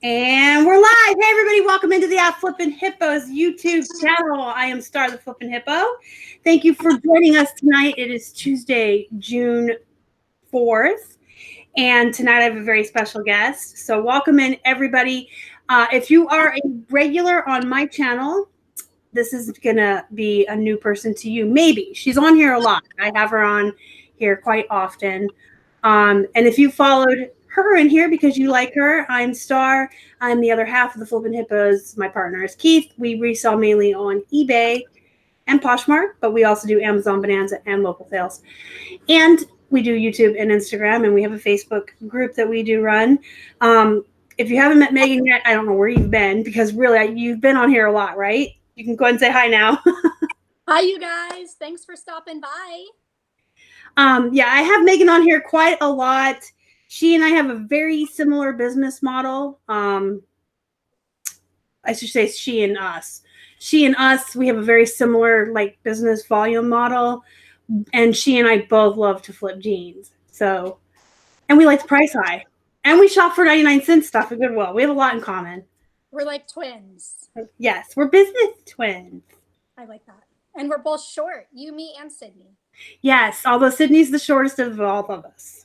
And we're live. Hey, everybody. Welcome into the Flippin Hippos YouTube channel. I am Star the Flippin Hippo. Thank you for joining us tonight. It is Tuesday, June 4th. And tonight I have a very special guest. So welcome in, everybody. If you are a regular on my channel, this is going to be a new person to you. Maybe. She's on here a lot. I have her on here quite often. And if you followed her in here because you like her, I'm Star. I'm the other half of the Flippin Hippos. My partner is Keith. We resell mainly on eBay and Poshmark, but we also do Amazon Bonanza and local sales. And we do YouTube and Instagram, and we have a Facebook group that we do run. If you haven't met Megan yet, I don't know where you've been, because really you've been on here a lot, right? You can go ahead and say hi now. Hi, you guys. Thanks for stopping by. Yeah, I have Megan on here quite a lot. She and I have a very similar business model. I should say she and us. She and us, we have a very similar business volume model. And she and I both love to flip jeans. So, and we like to price high. And we shop for 99-cent stuff at Goodwill. We have a lot in common. We're like twins. Yes, we're business twins. I like that. And we're both short. You, me, and Sydney. Yes, although Sydney's the shortest of all of us.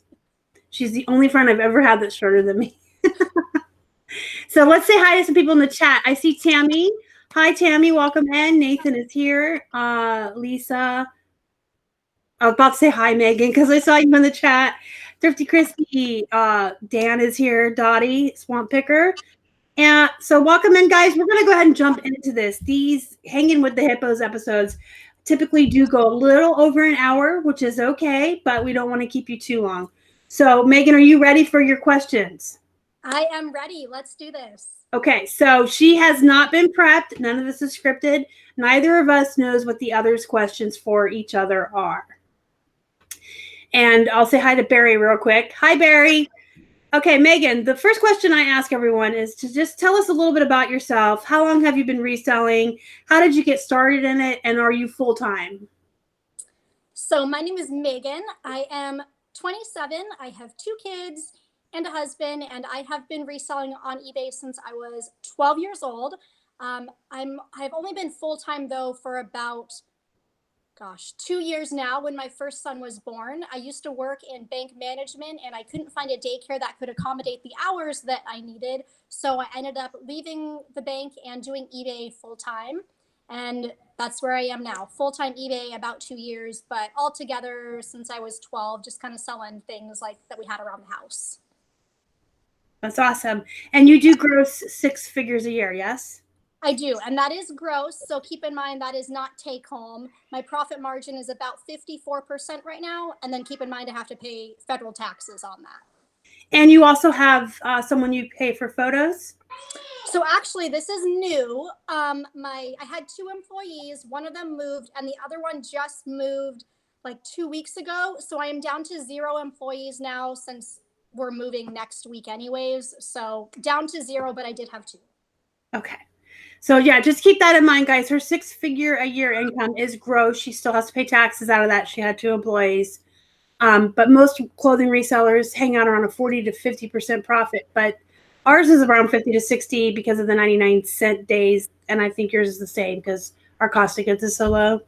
She's the only friend I've ever had that's shorter than me. So let's say hi to some people in the chat. I see Tammy. Hi, Tammy. Welcome in. Nathan is here. Lisa. I was about to say hi, Megan, because I saw you in the chat. Thrifty Christy. Dan is here. Dottie, Swamp Picker. And so welcome in, guys. We're going to go ahead and jump into this. These Hanging with the Hippos episodes typically do go a little over an hour, which is okay, but we don't want to keep you too long. So, Megan, are you ready for your questions? I am ready. Let's do this. Okay, so she has not been prepped. None of this is scripted. Neither of us knows what the other's questions for each other are. And I'll say hi to Barry real quick. Hi, Barry. Okay, Megan, the first question I ask everyone is to just tell us a little bit about yourself. How long have you been reselling? How did you get started in it? And are you full-time? So my name is Megan. I am 27. I have 2 kids and a husband, and I have been reselling on eBay since I was 12 years old. I've only been full-time, though, for about 2 years now. When my first son was born, I used to work in bank management, and I couldn't find a daycare that could accommodate the hours that I needed. So I ended up leaving the bank and doing eBay full-time. And that's where I am now, full-time eBay, about 2 years, but altogether since I was 12, just kind of selling things like that we had around the house. That's awesome. And you do gross 6 figures a year, yes? I do, and that is gross, so keep in mind that is not take home. My profit margin is about 54% right now, and then keep in mind I have to pay federal taxes on that. And you also have someone you pay for photos? So actually, this is new. I had 2 employees. One of them moved, and the other one just moved like 2 weeks ago. So I am down to 0 employees now, since we're moving next week anyways. So down to 0, but I did have 2. Okay. So yeah, just keep that in mind, guys. Her 6 figure a year income is gross. She still has to pay taxes out of that. She had 2 employees. But most clothing resellers hang out around a 40 to 50% profit. But ours is around 50 to 60 because of the 99-cent days. And I think yours is the same because our cost of goods is so low.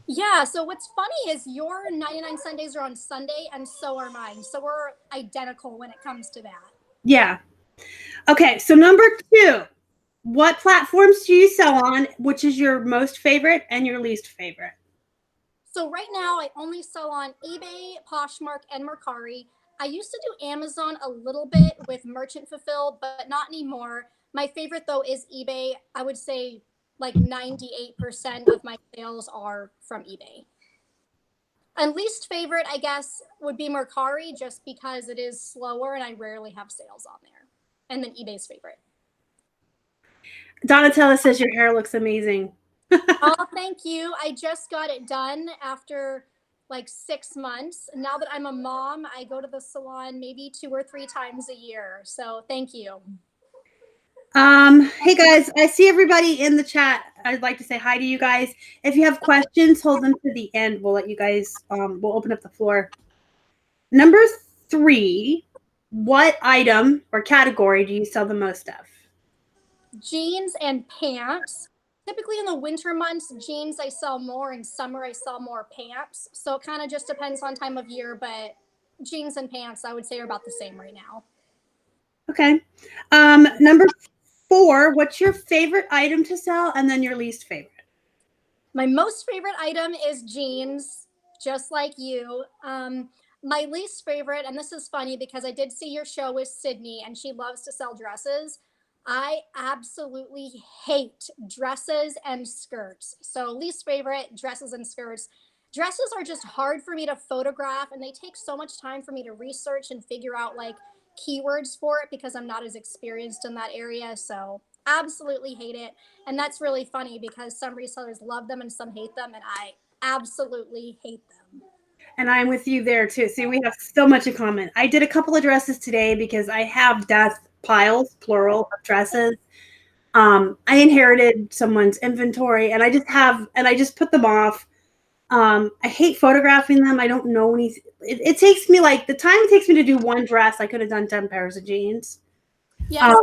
Yeah, so what's funny is your 99-cent days are on Sunday, and so are mine. So we're identical when it comes to that. Yeah. Okay, so number 2, what platforms do you sell on? Which is your most favorite and your least favorite? So right now, I only sell on eBay, Poshmark, and Mercari. I used to do Amazon a little bit with Merchant Fulfilled, but not anymore. My favorite, though, is eBay. I would say like 98% of my sales are from eBay. And least favorite, I guess, would be Mercari, just because it is slower and I rarely have sales on there. And then eBay's favorite. Donatella says your hair looks amazing. Oh, thank you. I just got it done after like 6 months. Now that I'm a mom, I go to the salon maybe 2 or 3 times a year. So thank you. Hey guys, I see everybody in the chat. I'd like to say hi to you guys. If you have questions, hold them to the end. We'll let you guys, we'll open up the floor. Number 3, what item or category do you sell the most of? Jeans and pants. Typically in the winter months, jeans I sell more. In summer, I sell more pants. So it kind of just depends on time of year, but jeans and pants, I would say, are about the same right now. Okay. Number 4, what's your favorite item to sell and then your least favorite? My most favorite item is jeans, just like you. My least favorite, and this is funny because I did see your show with Sydney and she loves to sell dresses. I absolutely hate dresses and skirts. So, least favorite, dresses and skirts. Dresses are just hard for me to photograph and they take so much time for me to research and figure out like keywords for it because I'm not as experienced in that area. So, absolutely hate it. And that's really funny because some resellers love them and some hate them. And I absolutely hate them. And I'm with you there too. See, we have so much in common. I did a couple of dresses today because I have death piles, plural, of dresses. I inherited someone's inventory and I just put them off. I hate photographing them. I don't know anything. It takes me like the time it takes me to do one dress, I could have done 10 pairs of jeans. Yes.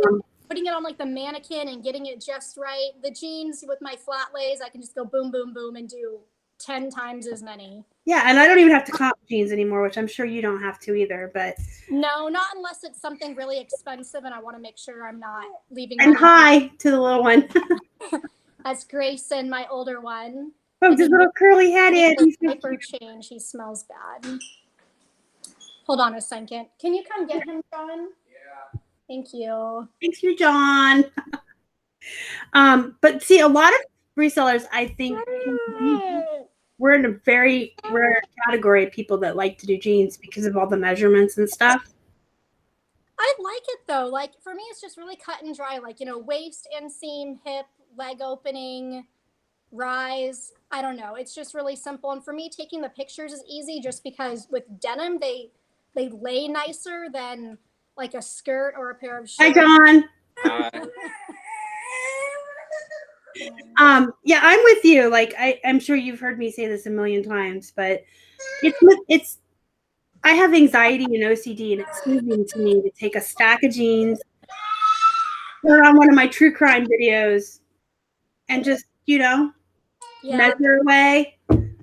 Putting it on like the mannequin and getting it just right. The jeans with my flat lays, I can just go boom, boom, boom and do 10 times as many. Yeah, and I don't even have to comp jeans anymore, which I'm sure you don't have to either. But no, not unless it's something really expensive and I want to make sure I'm not leaving. And hi to the little one. That's Grayson, my older one. Oh, this little curly headed. Diaper change. He smells bad. Hold on a second. Can you come get him, John? Yeah. Thank you. Thanks you, John. But see, a lot of resellers, I think, we're in a very rare category of people that like to do jeans because of all the measurements and stuff. I like it though. Like for me, it's just really cut and dry. Like, waist, inseam, hip, leg opening, rise. I don't know. It's just really simple. And for me, taking the pictures is easy just because with denim, they lay nicer than like a skirt or a pair of shorts. Hi, John. Yeah, I'm with you. Like I'm sure you've heard me say this a million times, but it's I have anxiety and OCD, and it's soothing to me to take a stack of jeans, put on one of my true crime videos, and just measure away.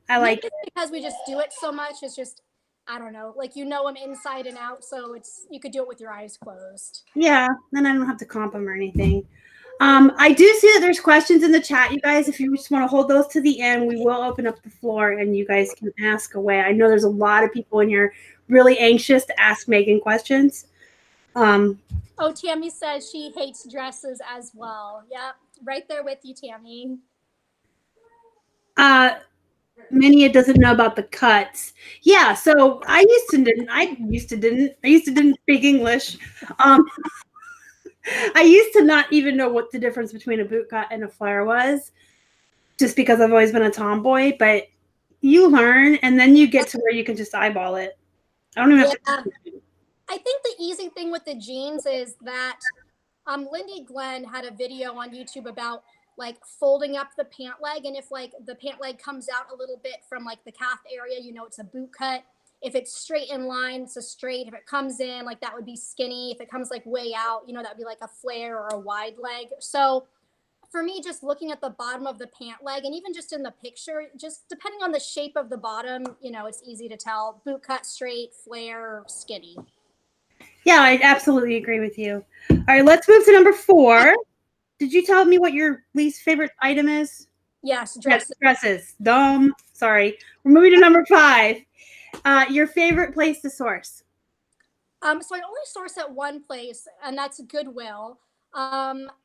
I like it because we just do it so much. It's just I don't know, like them inside and out, so you could do it with your eyes closed. Yeah, then I don't have to comp them or anything. I do see that there's questions in the chat, you guys. If you just want to hold those to the end, we will open up the floor and you guys can ask away. I know there's a lot of people in here really anxious to ask Megan questions. Tammy says she hates dresses as well. Yep, right there with you, Tammy. Mania doesn't know about the cuts. Yeah, so I used to didn't speak English. I used to not even know what the difference between a boot cut and a flare was, just because I've always been a tomboy. But you learn, and then you get to where you can just eyeball it. I don't even have to. I think the easy thing with the jeans is that Lindy Glenn had a video on YouTube about like folding up the pant leg, and if like the pant leg comes out a little bit from like the calf area, it's a boot cut. If it's straight in line, it's a straight. If it comes in, like that would be skinny. If it comes like way out, that would be like a flare or a wide leg. So for me, just looking at the bottom of the pant leg and even just in the picture, just depending on the shape of the bottom, it's easy to tell. Boot cut, straight, flare, skinny. Yeah, I absolutely agree with you. All right, let's move to number 4. Did you tell me what your least favorite item is? Yes, dresses. Dresses. Dumb. Sorry. We're moving to number 5. Your favorite place to source? So I only source at one place, and that's Goodwill.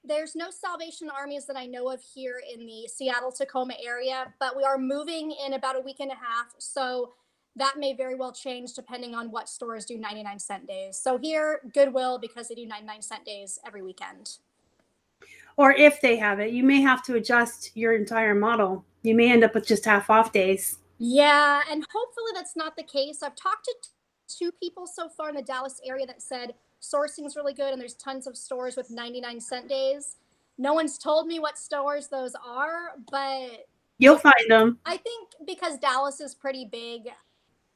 There's no Salvation Armies that I know of here in the Seattle-Tacoma area, but we are moving in about a week and a half, so that may very well change depending on what stores do 99-cent days. So here, Goodwill, because they do 99-cent days every weekend. Or if they have it, you may have to adjust your entire model. You may end up with just half off days. Yeah, and hopefully that's not the case. I've talked to 2 people so far in the Dallas area that said sourcing is really good and there's tons of stores with 99-cent days. No one's told me what stores those are, but you'll find them. I think because Dallas is pretty big,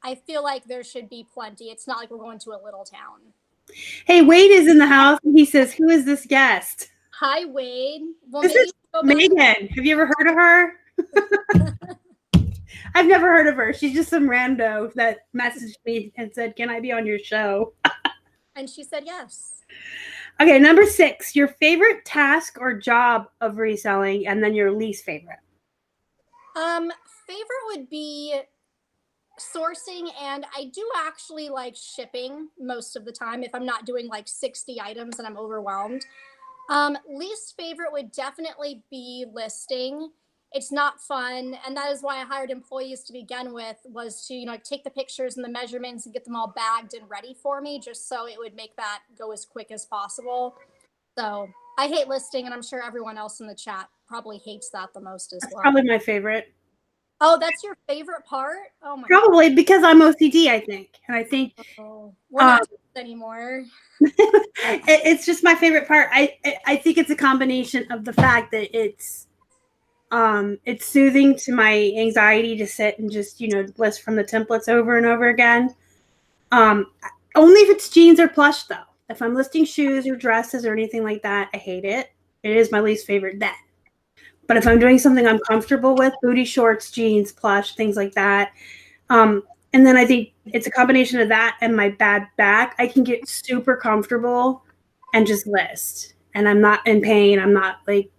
I feel like there should be plenty. It's not like we're going to a little town. Hey, Wade is in the house and he says, "Who is this guest?" Hi, Wade. Well, This maybe is go back. Megan. Have you ever heard of her? I've never heard of her. She's just some rando that messaged me and said, "Can I be on your show?" And she said yes. Okay, number 6, your favorite task or job of reselling, and then your least favorite. Favorite would be sourcing, and I do actually like shipping most of the time if I'm not doing like 60 items and I'm overwhelmed. Least favorite would definitely be listing. It's not fun, and that is why I hired employees to begin with, was to, take the pictures and the measurements and get them all bagged and ready for me, just so it would make that go as quick as possible. So I hate listing, and I'm sure everyone else in the chat probably hates that the most as well. Probably my favorite. Oh, that's your favorite part? Oh my Probably because I'm OCD, I think. And I think we're not anymore. It's just my favorite part. I think it's a combination of the fact that it's soothing to my anxiety to sit and just, list from the templates over and over again. Only if it's jeans or plush, though. If I'm listing shoes or dresses or anything like that, I hate it. It is my least favorite then. But if I'm doing something I'm comfortable with, booty shorts, jeans, plush, things like that. And then I think it's a combination of that and my bad back. I can get super comfortable and just list. And I'm not in pain. I'm not like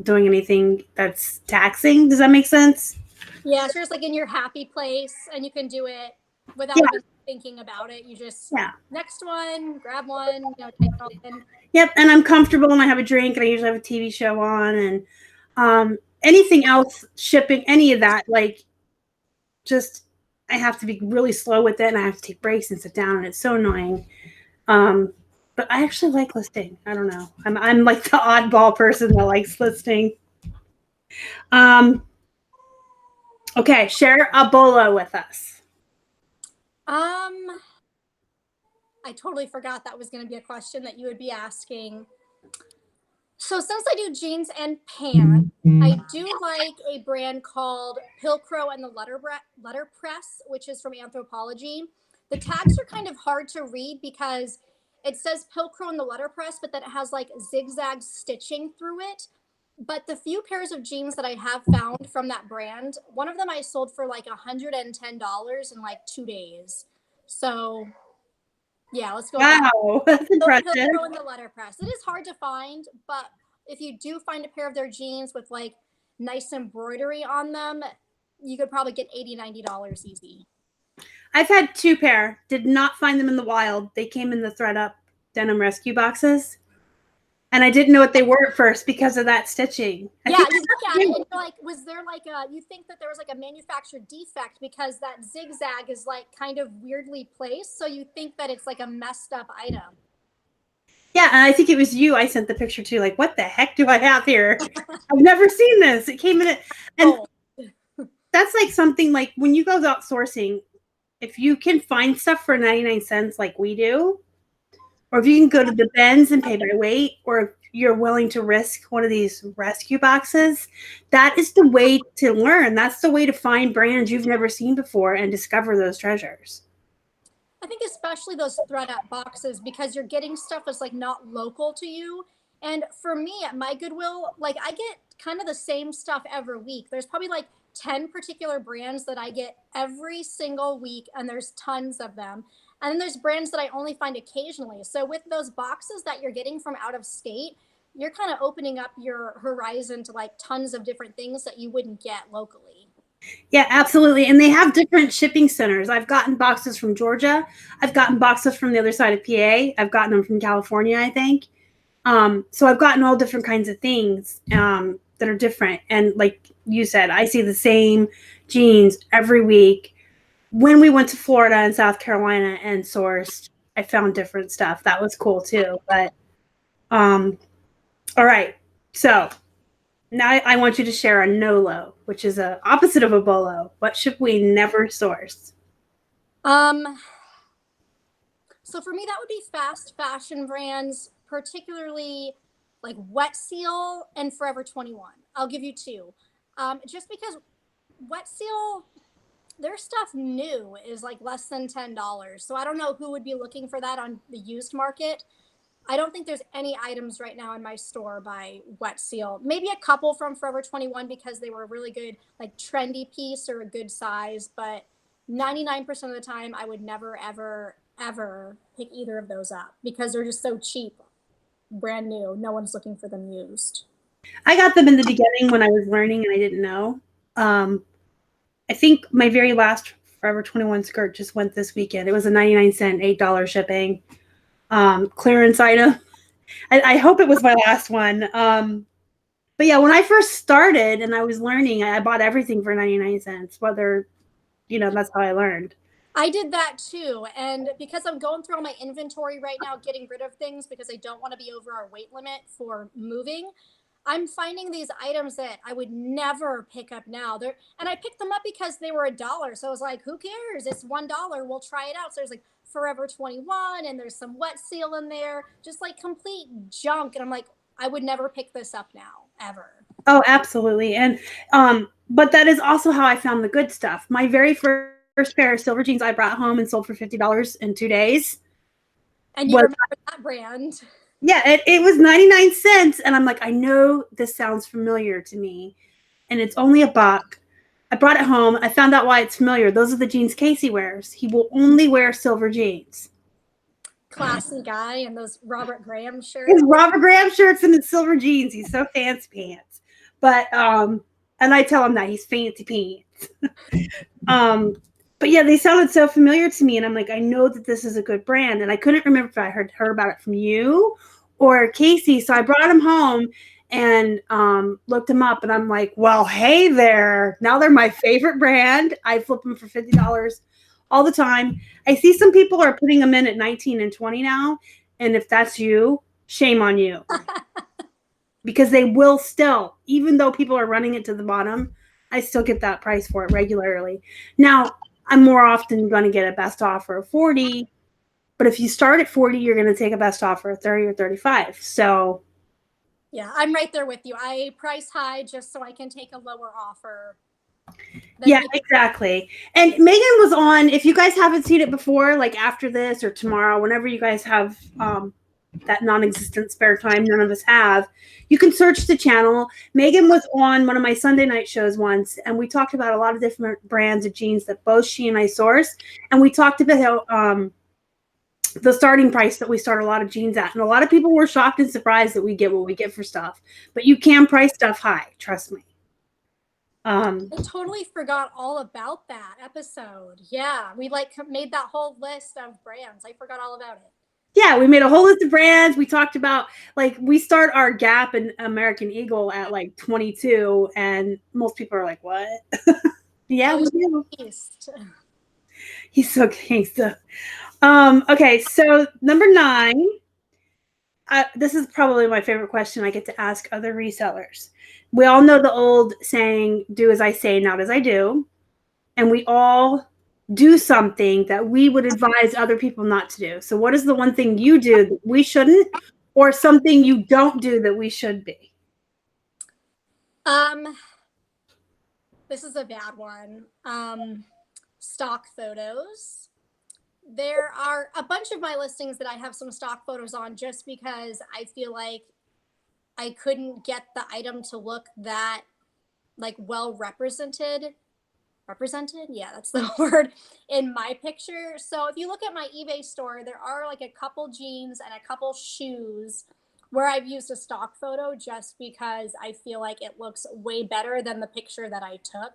doing anything that's taxing. Does that make sense? Yeah, it's just like in your happy place, and you can do it without even thinking about it. You just, next one, grab one, type it all in. Yep, and I'm comfortable and I have a drink and I usually have a TV show on, and anything else, shipping, any of that, like just I have to be really slow with it and I have to take breaks and sit down, and it's so annoying. But I actually like listing. I don't know. I'm like the oddball person that likes listing. Okay, share a bolo with us. I totally forgot that was going to be a question that you would be asking. So since I do jeans and pants, I do like a brand called Pilcrow and the Letterpress, which is from Anthropology. The tags are kind of hard to read because it says Pilcrow and the Letterpress, but then it has like zigzag stitching through it. But the few pairs of jeans that I have found from that brand, one of them I sold for like $110 in like 2 days. So yeah, let's go. Wow, that's impressive. Pilcrow and the Letterpress. It is hard to find, but if you do find a pair of their jeans with like nice embroidery on them, you could probably get $80-$90 easy. I've had 2 pair. Did not find them in the wild. They came in the ThredUp denim rescue boxes. And I didn't know what they were at first because of that stitching. Yeah, you look at it and you're like, was there like you think that there was like a manufactured defect because that zigzag is like kind of weirdly placed. So you think that it's like a messed up item. Yeah, and I think it was you I sent the picture to, like, what the heck do I have here? I've never seen this. It came in it. And that's like something like when you go out sourcing, if you can find stuff for 99 cents like we do, or if you can go to the bins and pay by weight, or if you're willing to risk one of these rescue boxes, that is the way to learn. That's the way to find brands you've never seen before and discover those treasures. I think especially those ThredUp boxes, because you're getting stuff that's like not local to you. And for me at my Goodwill, like I get kind of the same stuff every week. There's probably like 10 particular brands that I get every single week, and there's tons of them. And then there's brands that I only find occasionally. So with those boxes that you're getting from out of state, you're kind of opening up your horizon to like tons of different things that you wouldn't get locally. Yeah, absolutely. And they have different shipping centers. I've gotten boxes from Georgia. I've gotten boxes from the other side of PA. I've gotten them from California, I think. So I've gotten all different kinds of things that are different. And like you said, I see the same jeans every week. When we went to Florida and South Carolina and sourced, I found different stuff. That was cool too. But all right. So now I want you to share a no-lo, which is a opposite of a bolo. What should we never source? So for me, that would be fast fashion brands, particularly like Wet Seal and Forever 21. I'll give you 2. Just because Wet Seal, their stuff new is like less than $10. So I don't know who would be looking for that on the used market. I don't think there's any items right now in my store by Wet Seal. Maybe a couple from Forever 21 because they were a really good, like trendy piece or a good size. But 99% of the time, I would never, ever, ever pick either of those up because they're just so cheap, brand new. No one's looking for them used. I got them in the beginning when I was learning and I didn't know. I think my very last Forever 21 skirt just went this weekend. It was a 99-cent, $8 shipping clearance item. I hope it was my last one. But yeah, when I first started and I was learning, I bought everything for 99 cents, whether, that's how I learned. I did that too. And because I'm going through all my inventory right now, getting rid of things because I don't want to be over our weight limit for moving, I'm finding these items that I would never pick up now. And I picked them up because they were $1. So I was like, who cares? It's $1. We'll try it out. So there's like Forever 21 and there's some Wet Seal in there, just like complete junk. And I'm like, I would never pick this up now, ever. Oh, absolutely. And but that is also how I found the good stuff. My very first pair of silver jeans I brought home and sold for $50 in 2 days. And you remember that brand? Yeah, it was 99 cents. And I'm like, I know this sounds familiar to me. And it's only $1. I brought it home. I found out why it's familiar. Those are the jeans Casey wears. He will only wear silver jeans. Classy guy and those Robert Graham shirts. His Robert Graham shirts and his silver jeans. He's so fancy pants. But and I tell him that he's fancy pants. But yeah, they sounded so familiar to me, and I'm like, I know that this is a good brand, and I couldn't remember if I heard about it from you or Casey. So I brought them home and looked them up, and I'm like, well, hey there. Now they're my favorite brand. I flip them for $50 all the time. I see some people are putting them in at 19 and 20 now, and if that's you, shame on you. Because they will still, even though people are running it to the bottom, I still get that price for it regularly. Now, I'm more often going to get a best offer of 40, but if you start at 40, you're going to take a best offer of 30 or 35. So yeah, I'm right there with you. I price high just so I can take a lower offer. Yeah, exactly. And Megan was on, if you guys haven't seen it before, like after this or tomorrow, whenever you guys have that non-existent spare time, none of us have, you can search the channel. Megan was on one of my Sunday night shows once, and we talked about a lot of different brands of jeans that both she and I source. And we talked about the starting price that we start a lot of jeans at. And a lot of people were shocked and surprised that we get what we get for stuff. But you can price stuff high, trust me. I totally forgot all about that episode. Yeah, we made that whole list of brands. I forgot all about it. Yeah, we made a whole list of brands. We talked about, we start our Gap and American Eagle at 22, and most people are like, what? Yeah, we do. He's so gangsta. Okay, so number 9. This is probably my favorite question I get to ask other resellers. We all know the old saying, do as I say, not as I do. And we all do something that we would advise other people not to do. So what is the one thing you do that we shouldn't, or something you don't do that we should be? This is a bad one. Stock photos. There are a bunch of my listings that I have some stock photos on just because I feel like I couldn't get the item to look that well represented. Yeah, that's the word in my picture. So if you look at my eBay store, there are a couple jeans and a couple shoes where I've used a stock photo just because I feel like it looks way better than the picture that I took.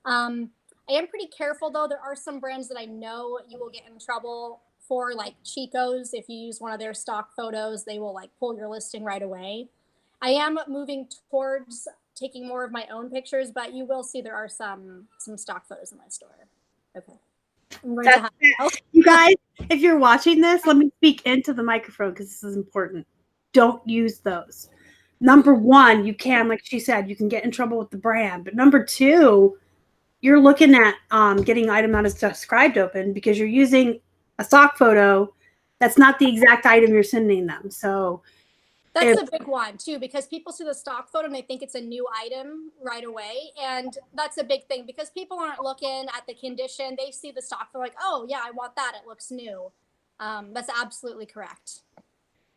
I am pretty careful though. There are some brands that I know you will get in trouble for, like Chico's. If you use one of their stock photos, they will pull your listing right away. I am moving towards taking more of my own pictures, but you will see there are some stock photos in my store. Okay. You guys, if you're watching this, let me speak into the microphone because this is important. Don't use those. Number 1, you can, like she said, you can get in trouble with the brand. But number 2, you're looking at getting an item that is described open because you're using a stock photo that's not the exact item you're sending them. So That's a big one too, because people see the stock photo and they think it's a new item right away. And that's a big thing because people aren't looking at the condition. They see the stock photo like, oh yeah, I want that. It looks new. That's absolutely correct.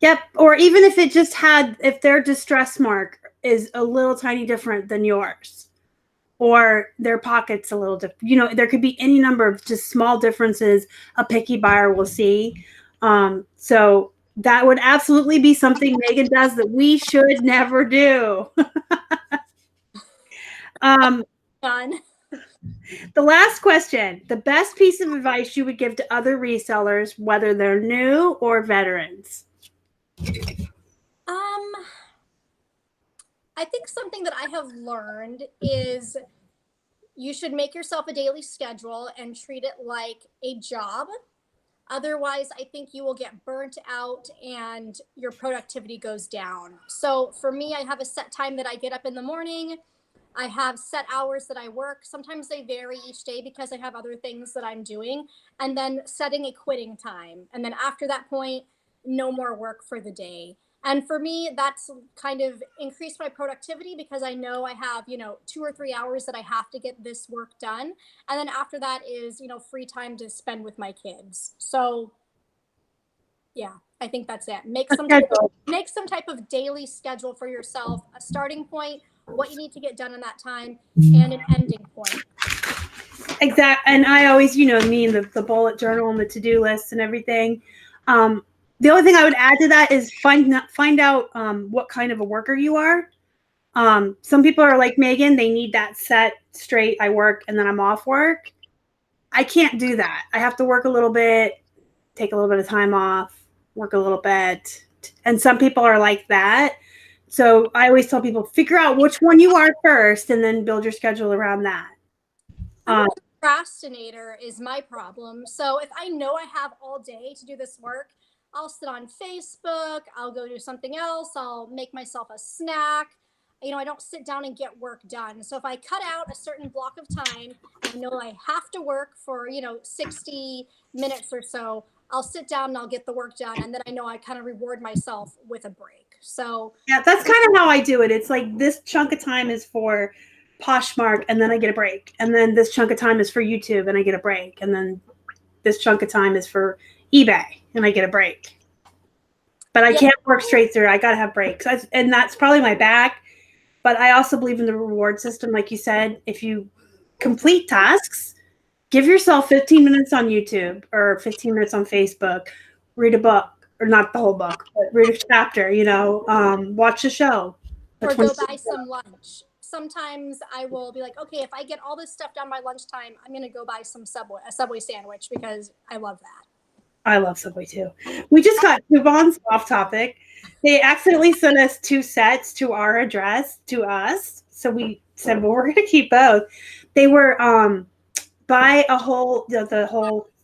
Yep. Or even if it just had, if their distress mark is a little tiny different than yours, or their pocket's a little different, you know, there could be any number of just small differences a picky buyer will see. So that would absolutely be something Megan does that we should never do. Done. The last question, the best piece of advice you would give to other resellers, whether they're new or veterans. I think something that I have learned is you should make yourself a daily schedule and treat it like a job. Otherwise, I think you will get burnt out and your productivity goes down. So for me, I have a set time that I get up in the morning. I have set hours that I work. Sometimes they vary each day because I have other things that I'm doing. And then setting a quitting time. And then after that point, no more work for the day. And for me, that's kind of increased my productivity because I know I have, 2 or 3 hours that I have to get this work done. And then after that is, free time to spend with my kids. So yeah, I think that's it. Make some type of daily schedule for yourself, a starting point, what you need to get done in that time, and an ending point. Exactly. And I always, me and the bullet journal and the to-do lists and everything. The only thing I would add to that is find out what kind of a worker you are. Some people are like Megan, they need that set straight. I work and then I'm off work. I can't do that. I have to work a little bit, take a little bit of time off, work a little bit. And some people are like that. So I always tell people, figure out which one you are first and then build your schedule around that. I'm a procrastinator is my problem. So if I know I have all day to do this work, I'll sit on Facebook, I'll go do something else, I'll make myself a snack. I don't sit down and get work done. So if I cut out a certain block of time, I know I have to work for, 60 minutes or so, I'll sit down and I'll get the work done. And then I know I kind of reward myself with a break. So yeah, that's kind of how I do it. It's like this chunk of time is for Poshmark and then I get a break. And then this chunk of time is for YouTube and I get a break. And then this chunk of time is for eBay and I get a break. But I can't work straight through. I got to have breaks. And that's probably my back. But I also believe in the reward system. Like you said, if you complete tasks, give yourself 15 minutes on YouTube or 15 minutes on Facebook, read a book, or not the whole book, but read a chapter, watch a show. Or go buy some lunch. Sometimes I will be like, okay, if I get all this stuff done by lunchtime, I'm going to go buy a Subway sandwich because I love that. I love Subway too. We just got coupons off topic. They accidentally sent us 2 sets to our address to us. So we said, well, we're going to keep both. They were buy the whole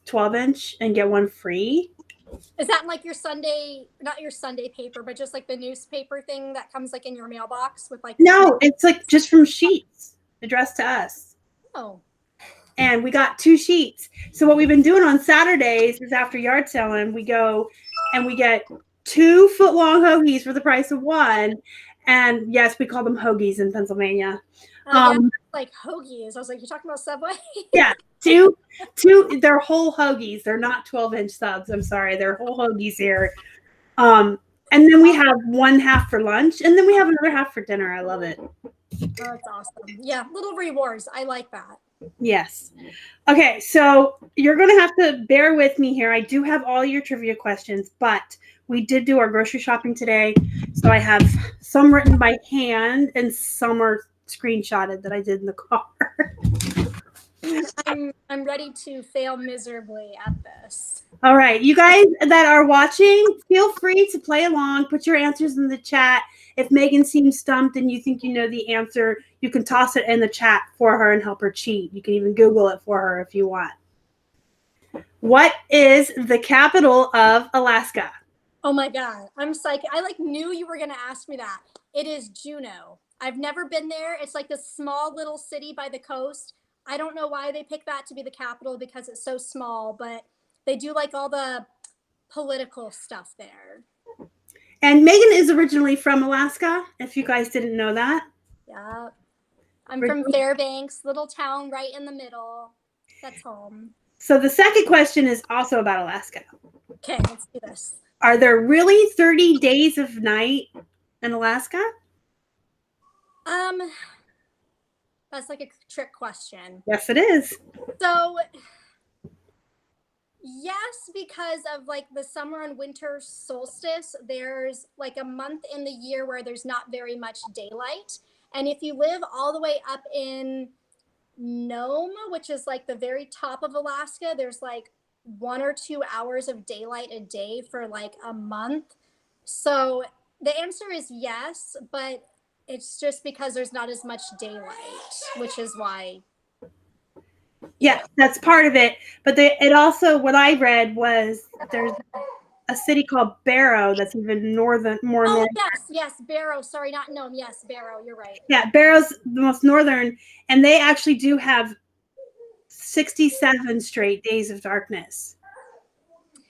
12-inch and get one free. Is that like your Sunday, not your Sunday paper, but just like the newspaper thing that comes like in your mailbox with like? No, it's like just from sheets addressed to us. Oh. And we got 2 sheets. So what we've been doing on Saturdays is after yard selling, we go and we get 2 foot-long hoagies for the price of 1. And yes, we call them hoagies in Pennsylvania. Yeah, like hoagies. I was like, you're talking about Subway? Yeah, 2. They're whole hoagies. They're not 12-inch subs. I'm sorry. They're whole hoagies here. And then we have 1 half for lunch. And then we have another half for dinner. I love it. Oh, that's awesome. Yeah, little rewards. I like that. Yes. Okay, so you're going to have to bear with me here. I do have all your trivia questions, but we did do our grocery shopping today. So I have some written by hand and some are screenshotted that I did in the car. I'm ready to fail miserably at this. All right, you guys that are watching, feel free to play along. Put your answers in the chat. If Megan seems stumped and you think you know the answer, you can toss it in the chat for her and help her cheat. You can even Google it for her if you want. What is the capital of Alaska? Oh my God, I'm psychic. I knew you were going to ask me that. It is Juneau. I've never been there. It's like this small little city by the coast. I don't know why they picked that to be the capital because it's so small, but they do like all the political stuff there. And Megan is originally from Alaska, if you guys didn't know that. Yeah. I'm from Fairbanks, little town right in the middle. That's home. So the second question is also about Alaska. Okay, let's do this. Are there really 30 days of night in Alaska? That's like a trick question. Yes, it is. So yes, because of like the summer and winter solstice, there's like a month in the year where there's not very much daylight. And if you live all the way up in Nome, which is like the very top of Alaska, there's like 1 or 2 hours of daylight a day for like a month. So the answer is yes, but it's just because there's not as much daylight, which is why. Yeah, that's part of it. But it also, what I read was there's a city called Barrow that's even more northern. Yes, Barrow. Sorry, not Nome. Yes, Barrow. You're right. Yeah, Barrow's the most northern, and they actually do have 67 straight days of darkness.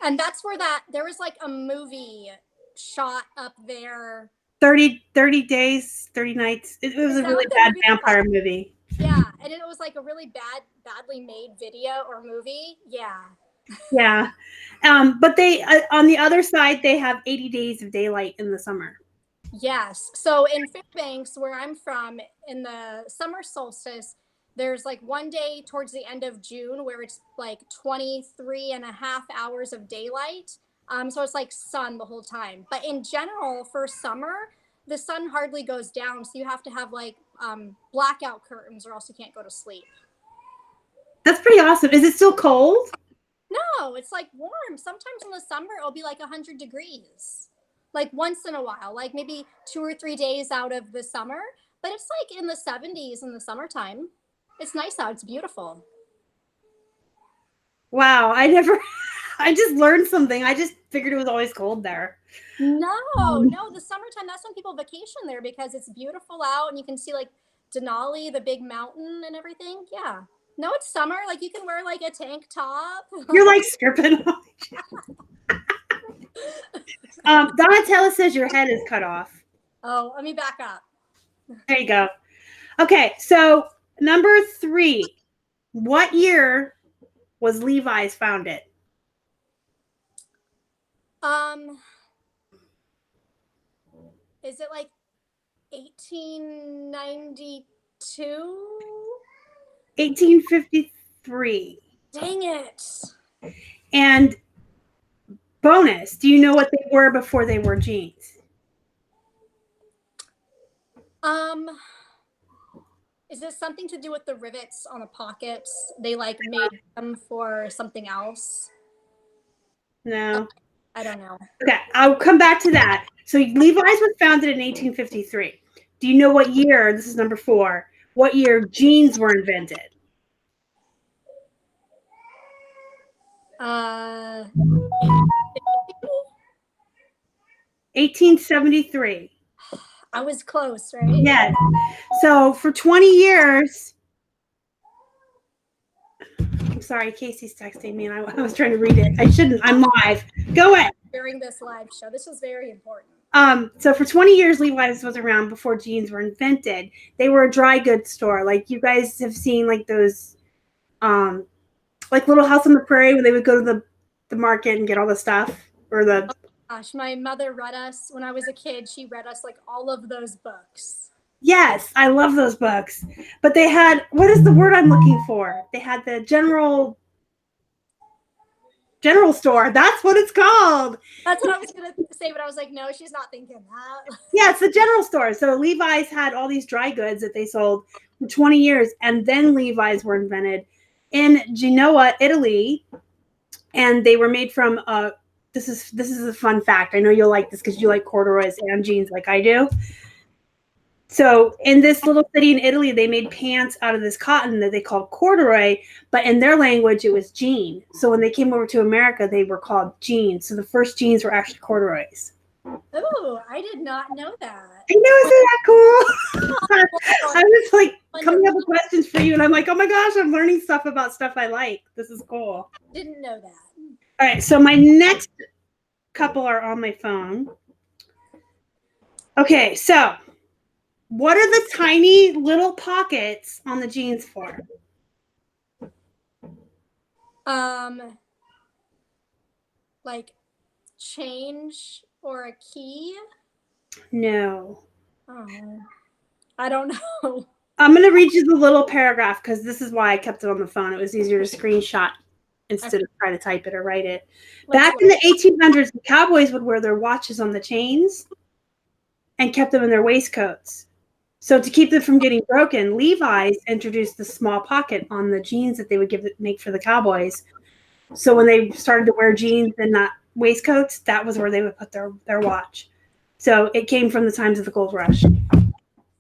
And that's where there was like a movie shot up there. 30 days, 30 nights. It was a really bad vampire movie. Yeah, and it was like a really badly made video or movie. Yeah. Yeah. But they, on the other side, they have 80 days of daylight in the summer. Yes. So in Fairbanks, where I'm from, in the summer solstice, there's like one day towards the end of June where it's like 23 and a half hours of daylight. So it's like sun the whole time. But in general, for summer, the sun hardly goes down. So you have to have like blackout curtains or else you can't go to sleep. That's pretty awesome. Is it still cold? No, it's like warm. Sometimes in the summer, it'll be like 100 degrees. Like once in a while, like maybe 2 or 3 days out of the summer. But it's like in the 70s in the summertime. It's nice out. It's beautiful. Wow. I just learned something. I just figured it was always cold there. No, the summertime, that's when people vacation there because it's beautiful out and you can see like Denali, the big mountain and everything. Yeah. No, it's summer. Like you can wear like a tank top. You're like stripping. Donatella says your head is cut off. Oh, let me back up. There you go. Okay, so number 3. What year was Levi's founded? Is it like 1892? 1853. Dang it. And bonus, do you know what they were before they were jeans? Is this something to do with the rivets on the pockets? They like made them for something else? No. I don't know. Okay, I'll come back to that. So Levi's was founded in 1853. Do you know what year, this is number 4, what year jeans were invented? 1873. I was close, right? Yes. So for 20 years, I'm sorry, Casey's texting me and I was trying to read it. I shouldn't. I'm live. Go ahead. During this live show. This was very important. So for 20 years, Levi's was around before jeans were invented. They were a dry goods store. Like you guys have seen like those, like Little House on the Prairie when they would go to the market and get all the stuff or the. Oh gosh, my mother read us when I was a kid. She read us like all of those books. Yes, I love those books. But they had, what is the word I'm looking for? They had the general store. That's what it's called. That's what I was going to say, but I was like, no, she's not thinking that. Yeah, it's the general store. So Levi's had all these dry goods that they sold for 20 years, and then Levi's were invented in Genoa, Italy, and they were made from this is a fun fact. I know you'll like this because you like corduroys and jeans like I do. So in this little city in Italy, they made pants out of this cotton that they called corduroy, but in their language, it was jean. So when they came over to America, they were called jeans. So the first jeans were actually corduroys. Oh, I did not know that. I know, isn't that cool? I was like coming up with questions for you, and I'm like, oh my gosh, I'm learning stuff about stuff I like. This is cool. Didn't know that. All right, so my next couple are on my phone. Okay, so what are the tiny little pockets on the jeans for? Like change or a key? No. Oh, I don't know. I'm going to read you the little paragraph because this is why I kept it on the phone. It was easier to screenshot instead of try to type it or write it. Back in the 1800s, the cowboys would wear their watches on the chains and kept them in their waistcoats. So to keep them from getting broken, Levi's introduced the small pocket on the jeans that they would make for the cowboys. So when they started to wear jeans and not waistcoats, that was where they would put their watch. So it came from the times of the gold rush.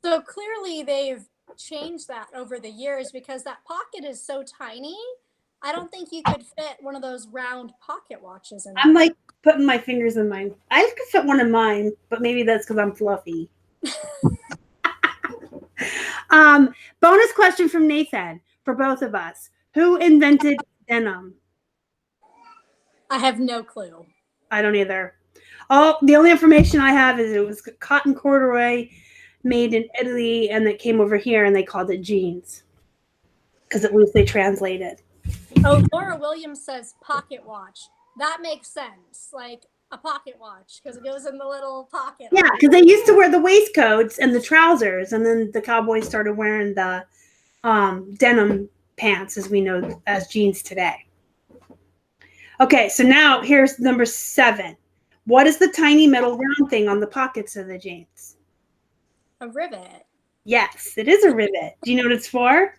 So clearly they've changed that over the years because that pocket is so tiny. I don't think you could fit one of those round pocket watches in there. I'm like putting my fingers in mine. I could fit one in mine, but maybe that's because I'm fluffy. Bonus question from Nathan for both of us. Who invented denim? I have no clue. I don't either. The only information I have is it was cotton corduroy made in Italy and that came over here and they called it jeans because it loosely translated. Oh, Laura Williams says pocket watch. That makes sense. Like a pocket watch because it goes in the little pocket. Yeah, because they used to wear the waistcoats and the trousers, and then the cowboys started wearing the denim pants as we know as jeans today. Okay, so now here's number 7. What is the tiny metal round thing on the pockets of the jeans? A rivet. Yes, it is a rivet. Do you know what it's for?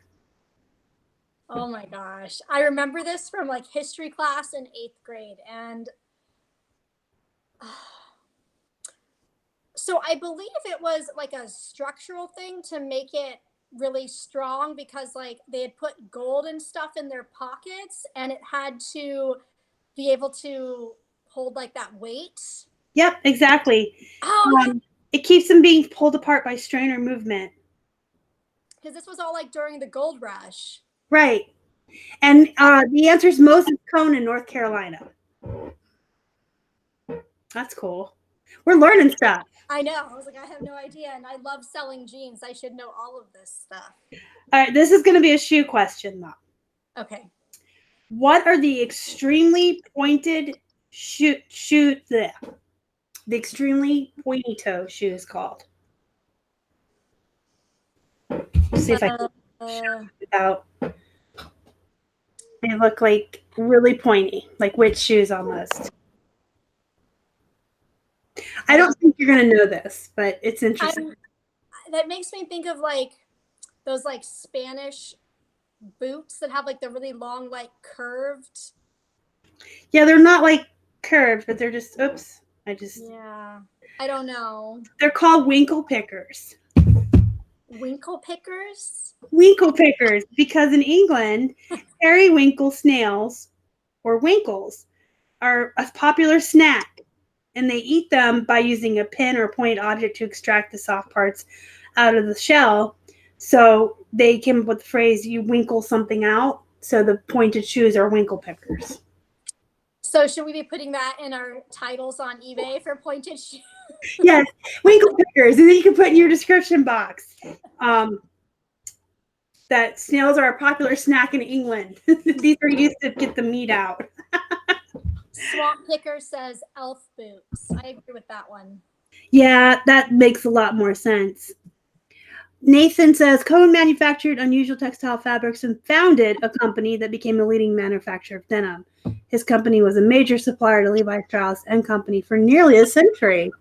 Oh my gosh. I remember this from like history class in 8th grade. And so I believe it was like a structural thing to make it really strong because like they had put gold and stuff in their pockets and it had to be able to hold like that weight. Yep, exactly. Oh, it keeps them being pulled apart by strain or movement. Because this was all like during the gold rush. Right. And the answer is Moses Cone in North Carolina. That's cool. We're learning stuff. I know. I was like, I have no idea. And I love selling jeans. I should know all of this stuff. All right, this is going to be a shoe question, though. Okay. What are the extremely pointed the extremely pointy toe shoes called? Let's see if I can show it out. They look like really pointy, like witch shoes almost. I don't think you're going to know this, but it's interesting. That makes me think of like those like Spanish boots that have like the really long, like curved. Yeah, they're not like curved, but they're just, oops. Yeah, I don't know. They're called winkle pickers. Winkle pickers? Winkle pickers, because in England, periwinkle snails or winkles are a popular snack, and they eat them by using a pin or pointed object to extract the soft parts out of the shell. So they came up with the phrase, you winkle something out. So the pointed shoes are winkle pickers. So should we be putting that in our titles on eBay for pointed shoes? Yes, winkle pickers. And then you can put in your description box that snails are a popular snack in England. These are used to get the meat out. Swamp Picker says elf boots. I agree with that one. Yeah, that makes a lot more sense. Nathan says Cohen manufactured unusual textile fabrics and founded a company that became the leading manufacturer of denim. His company was a major supplier to Levi Strauss and Company for nearly a century.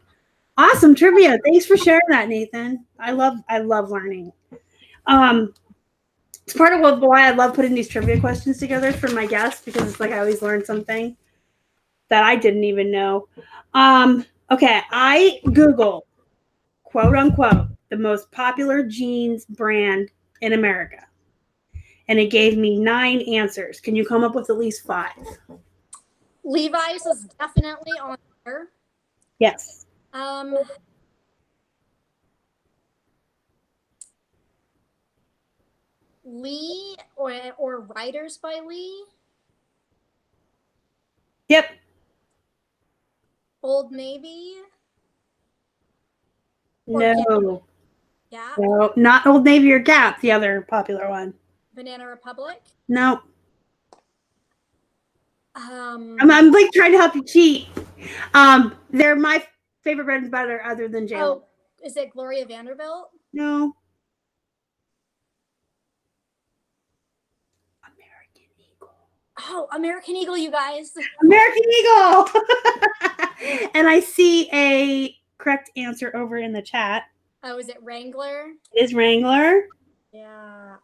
Awesome trivia. Thanks for sharing that, Nathan. I love learning. It's part of why I love putting these trivia questions together for my guests because it's like I always learn something that I didn't even know. Okay, I Googled, quote unquote, the most popular jeans brand in America. And it gave me 9 answers. Can you come up with at least 5? Levi's is definitely on there. Yes. Lee or Writers by Lee. Yep. Old Navy. No. Yeah. No, not Old Navy or Gap, the other popular one. Banana Republic. No. Um, I'm like trying to help you cheat. They're my favorite bread and butter other than J. oh, is it Gloria Vanderbilt? No. American Eagle. Oh, American Eagle, you guys. American Eagle. And I see a correct answer over in the chat. Oh, is it Wrangler? It is Wrangler. Yeah.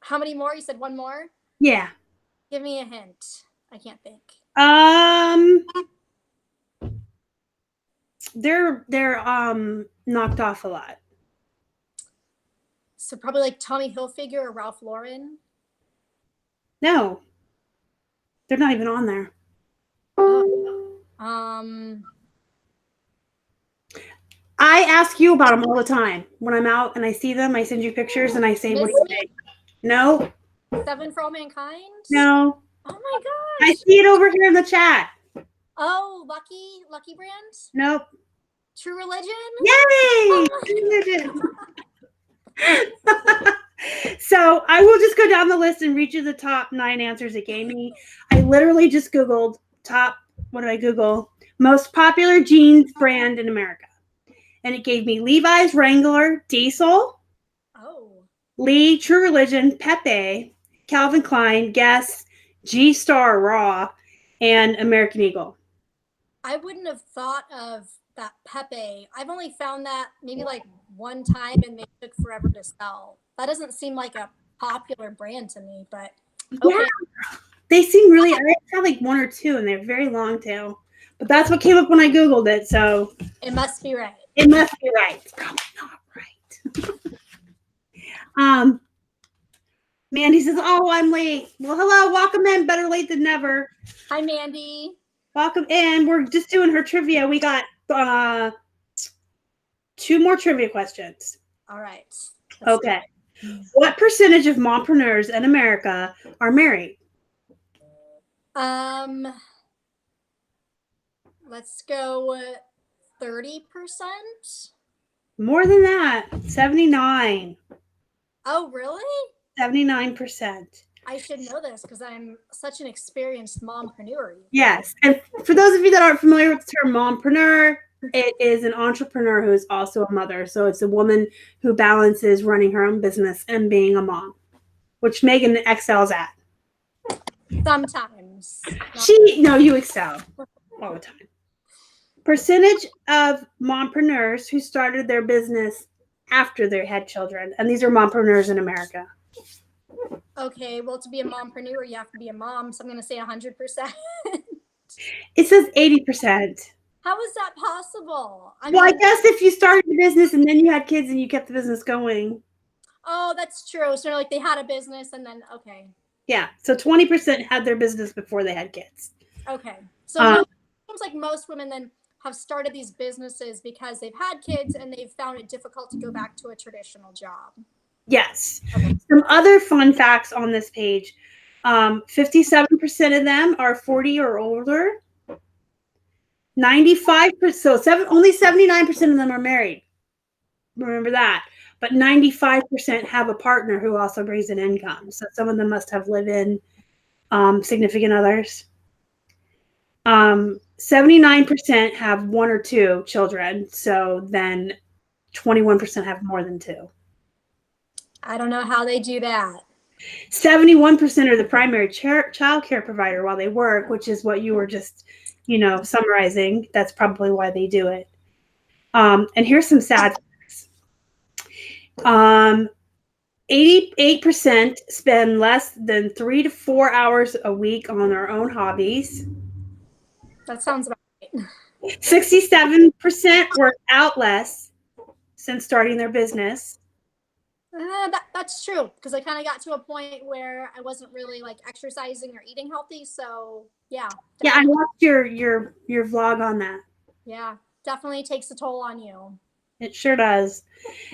How many more? You said one more? Yeah. Give me a hint. I can't think. They're knocked off a lot. So probably like Tommy Hilfiger or Ralph Lauren. No. They're not even on there. I ask you about them all the time. When I'm out and I see them, I send you pictures and I say, what do you think? No. 7 for All Mankind? No. Oh my gosh. I see it over here in the chat. Oh, Lucky Brand? Nope. True Religion? Yay! So I will just go down the list and read you the top 9 answers it gave me. I literally just Googled what did I Google? Most popular jeans brand in America. And it gave me Levi's, Wrangler, Diesel, Lee, True Religion, Pepe, Calvin Klein, Guess, G-Star Raw, and American Eagle. I wouldn't have thought of that Pepe. I've only found that maybe like one time and they took forever to sell. That doesn't seem like a popular brand to me, but okay. Yeah, they seem really, I had like 1 or 2 and they're very long tail. But that's what came up when I Googled it, so. It must be right. It must be right. It's probably not right. Mandy says, oh, I'm late. Well, hello, welcome in. Better late than never. Hi, Mandy. Welcome in. We're just doing her trivia. We got 2 more trivia questions. All right. Okay. What percentage of mompreneurs in America are married? Let's go 30%. More than that. 79. Oh, really? 79%. I should know this because I'm such an experienced mompreneur. Yes. And for those of you that aren't familiar with the term mompreneur, it is an entrepreneur who is also a mother. So it's a woman who balances running her own business and being a mom, which Megan excels at. Sometimes. You excel all the time. Percentage of mompreneurs who started their business after they had children. And these are mompreneurs in America. Okay, well, to be a mompreneur, you have to be a mom. So I'm going to say 100%. It says 80%. How is that possible? I guess if you started a business and then you had kids and you kept the business going. Oh, that's true. So like they had a business and then, okay. Yeah. So 20% had their business before they had kids. Okay. So it seems like most women then have started these businesses because they've had kids and they've found it difficult to go back to a traditional job. Yes. Okay. Some other fun facts on this page. 57% of them are 40 or older. 95%, so only 79% of them are married. Remember that. But 95% have a partner who also brings an income. So some of them must have live-in significant others. 79% have 1 or 2 children. So then 21% have more than 2. I don't know how they do that. 71% are the primary child care provider while they work, which is what you were just, summarizing. That's probably why they do it. And here's some sad facts. 88% spend less than 3 to 4 hours a week on their own hobbies. That sounds about right. 67% work out less since starting their business. That's true, because I kind of got to a point where I wasn't really like exercising or eating healthy. So yeah. Definitely. Yeah, I watched your vlog on that. Yeah, definitely takes a toll on you. It sure does.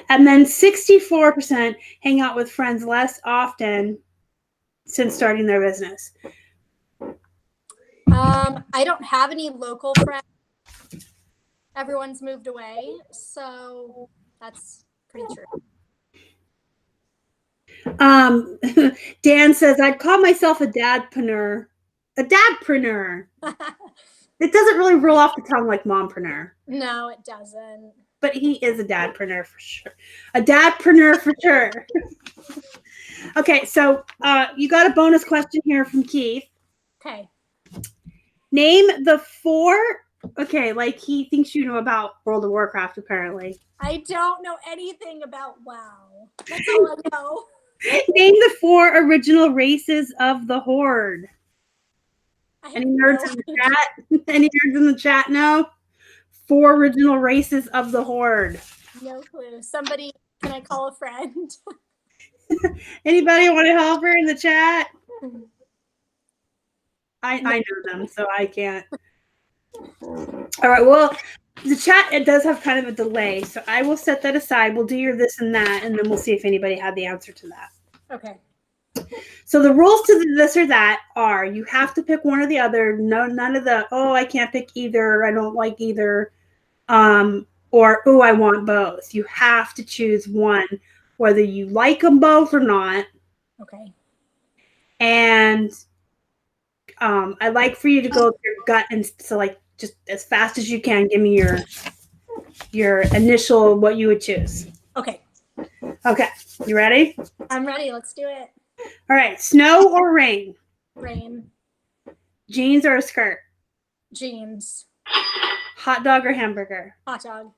And then 64% hang out with friends less often since starting their business. I don't have any local friends. everyone's moved away. So that's pretty true. Dan says, I'd call myself a dadpreneur. A dadpreneur. It doesn't really roll off the tongue like mompreneur. No, it doesn't. But he is a dadpreneur for sure. A dadpreneur for sure. Okay, so you got a bonus question here from Keith. Okay. Name the 4. Okay, like he thinks you know about World of Warcraft, apparently. I don't know anything about WoW. That's all I know. Name the 4 original races of the Horde. Any nerds in the chat? Any nerds in the chat know? 4 original races of the Horde. No clue. Somebody, can I call a friend? Anybody want to help her in the chat? I know them, so I can't. All right, well, the chat, it does have kind of a delay, so I will set that aside. We'll do your this and that, and then we'll see if anybody had the answer to that. Okay. So the rules to the this or that are you have to pick one or the other. No, none of the, oh, I can't pick either, I don't like either, or, oh, I want both. You have to choose one, whether you like them both or not. Okay. And I'd like for you to go with your gut and so like just as fast as you can, give me your initial what you would choose. Okay. Okay. You ready? I'm ready. Let's do it. All right. Snow or rain? Rain. Jeans or a skirt? Jeans. Hot dog or hamburger? Hot dog.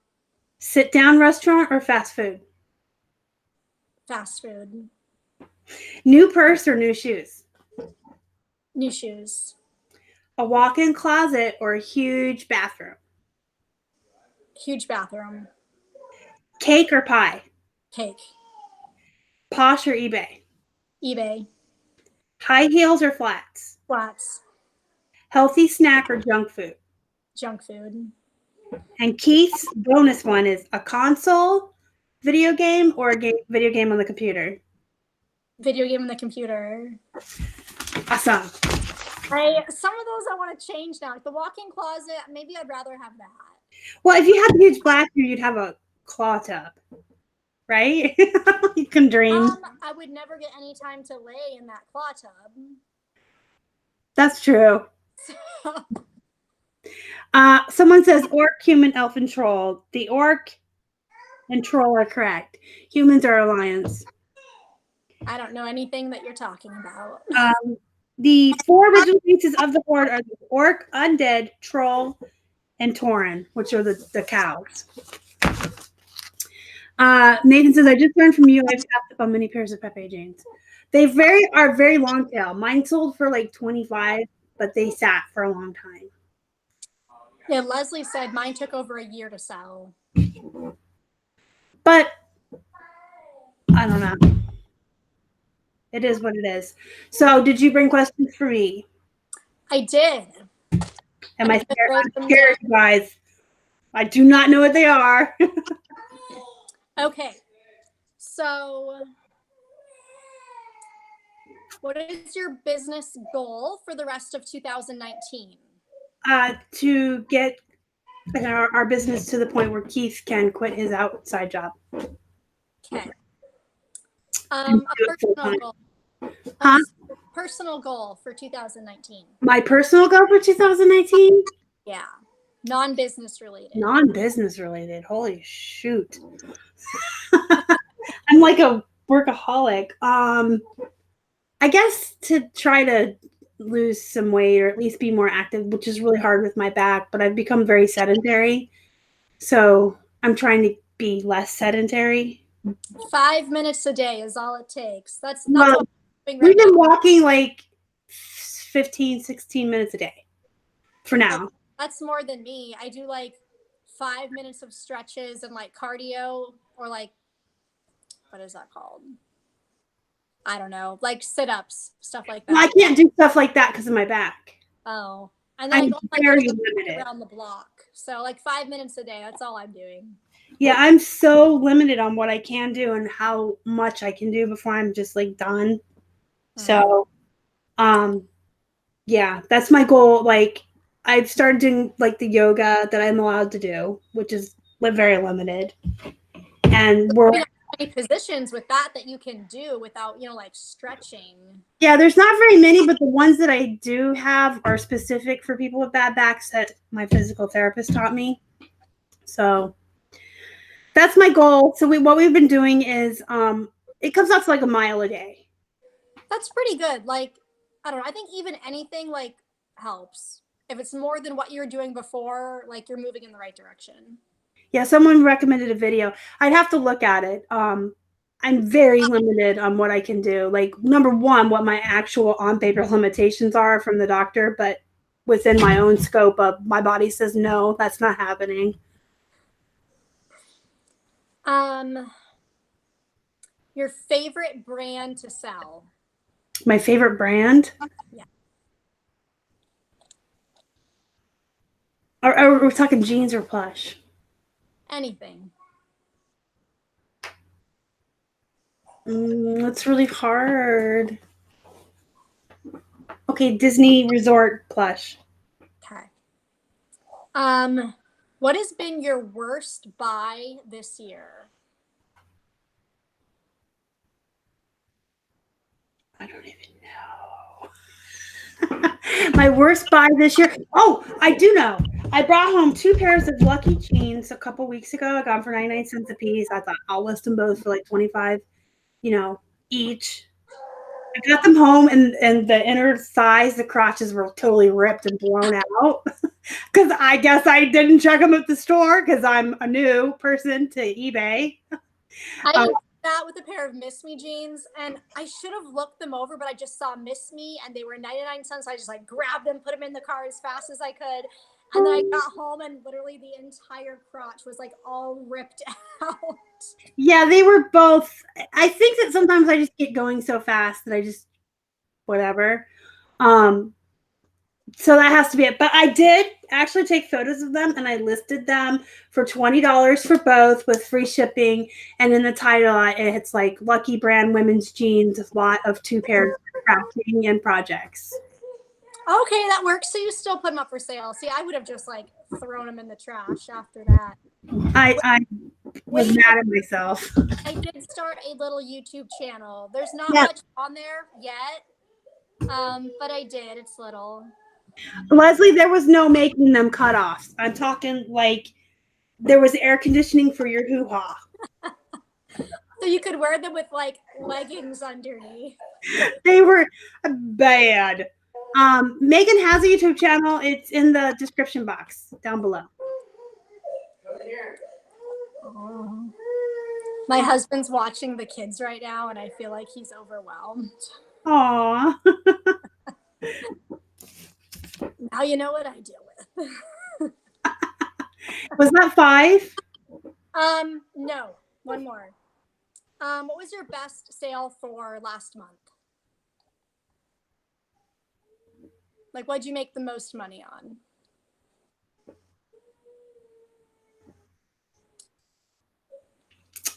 Sit down restaurant or fast food? Fast food. New purse or new shoes? New shoes. A walk-in closet or a huge bathroom? Huge bathroom. Cake or pie? Cake. Posh or eBay? eBay. High heels or flats? Flats. Healthy snack or junk food? Junk food. And Keith's bonus one is a console video game or a video game on the computer. Video game on the computer. Awesome. Some of those I want to change now. Like the walk-in closet, maybe I'd rather have that. Well, if you had a huge bathroom, you'd have a claw tub, right? You can dream. I would never get any time to lay in that claw tub. That's true. Someone says orc, human, elf, and troll. The orc and troll are correct. Humans are alliance. I don't know anything that you're talking about. The 4 original races of the Horde are the orc, undead, troll, and tauren, which are the cows. Nathan says, I just learned from you I've tapped up on many pairs of Pepe jeans. They are very long tail. Mine sold for like $25, but they sat for a long time. Yeah, Leslie said mine took over a year to sell. But I don't know. It is what it is. So did you bring questions for me? I did. Am I scared? I'm scared, you guys. I do not know what they are. Okay. So what is your business goal for the rest of 2019? To get our business to the point where Keith can quit his outside job. Okay. A personal goal. Huh? Personal goal for 2019. My personal goal for 2019? Yeah. Non-business related. Non-business related. Holy shoot. I'm like a workaholic. I guess to try to lose some weight or at least be more active, which is really hard with my back, but I've become very sedentary. So I'm trying to be less sedentary. 5 minutes a day is all it takes. That's Well, what I'm doing we've right been now. walking like 15, 16 minutes a day for now. That's more than me. I do like 5 minutes of stretches and like cardio or like, what is that called? I don't know, like sit-ups, stuff like that. Well, I can't do stuff like that because of my back. Oh, and then I'm I go like very limited. around the block. So like 5 minutes a day. That's all I'm doing. Yeah, I'm so limited on what I can do and how much I can do before I'm just like done. So, yeah, that's my goal. Like I've started doing like the yoga that I'm allowed to do, which is very limited. And we're many positions with that you can do without, like stretching. Yeah, there's not very many, but the ones that I do have are specific for people with bad backs that my physical therapist taught me. So that's my goal. So what we've been doing is it comes out to like a mile a day. That's pretty good. Like, I don't know. I think even anything like helps. If it's more than what you were doing before, like you're moving in the right direction. Yeah, someone recommended a video. I'd have to look at it. I'm very limited on what I can do. Like, number one, what my actual on-paper limitations are from the doctor, but within my own scope of my body says, no, that's not happening. Your favorite brand to sell? My favorite brand? Yeah. Are we talking jeans or plush? Anything. That's really hard. Okay, Disney Resort plush. Okay. What has been your worst buy this year? I don't even know. My worst buy this year. Oh, I do know. I brought home 2 pairs of Lucky jeans a couple weeks ago. I got them for 99 cents a piece. I thought I'll list them both for like 25, each. I got them home and the inner thighs, the crotches were totally ripped and blown out. Because I guess I didn't check them at the store because I'm a new person to eBay. I did that with a pair of Miss Me jeans, and I should have looked them over, but I just saw Miss Me and they were 99 cents. So I just like grabbed them, put them in the car as fast as I could. And then I got home and literally the entire crotch was like all ripped out. Yeah, they were both. I think that sometimes I just get going so fast that I just, whatever. So that has to be it. But I did actually take photos of them and I listed them for $20 for both with free shipping. And in the title, it's like Lucky Brand Women's Jeans, a lot of 2 pairs of crafting and projects. Okay, that works. So you still put them up for sale. See, I would have just like thrown them in the trash after that. I was mad at myself. I did start a little YouTube channel. There's not much on there yet, but I did. It's little. Leslie, there was no making them cutoffs. I'm talking like there was air conditioning for your hoo-ha. So you could wear them with like leggings underneath. They were bad. Megan has a YouTube channel. It's in the description box down below. Oh. My husband's watching the kids right now, and I feel like he's overwhelmed. Aw. Now you know what I deal with. Was that 5? No, one more. What was your best sale for last month? Like, what'd you make the most money on?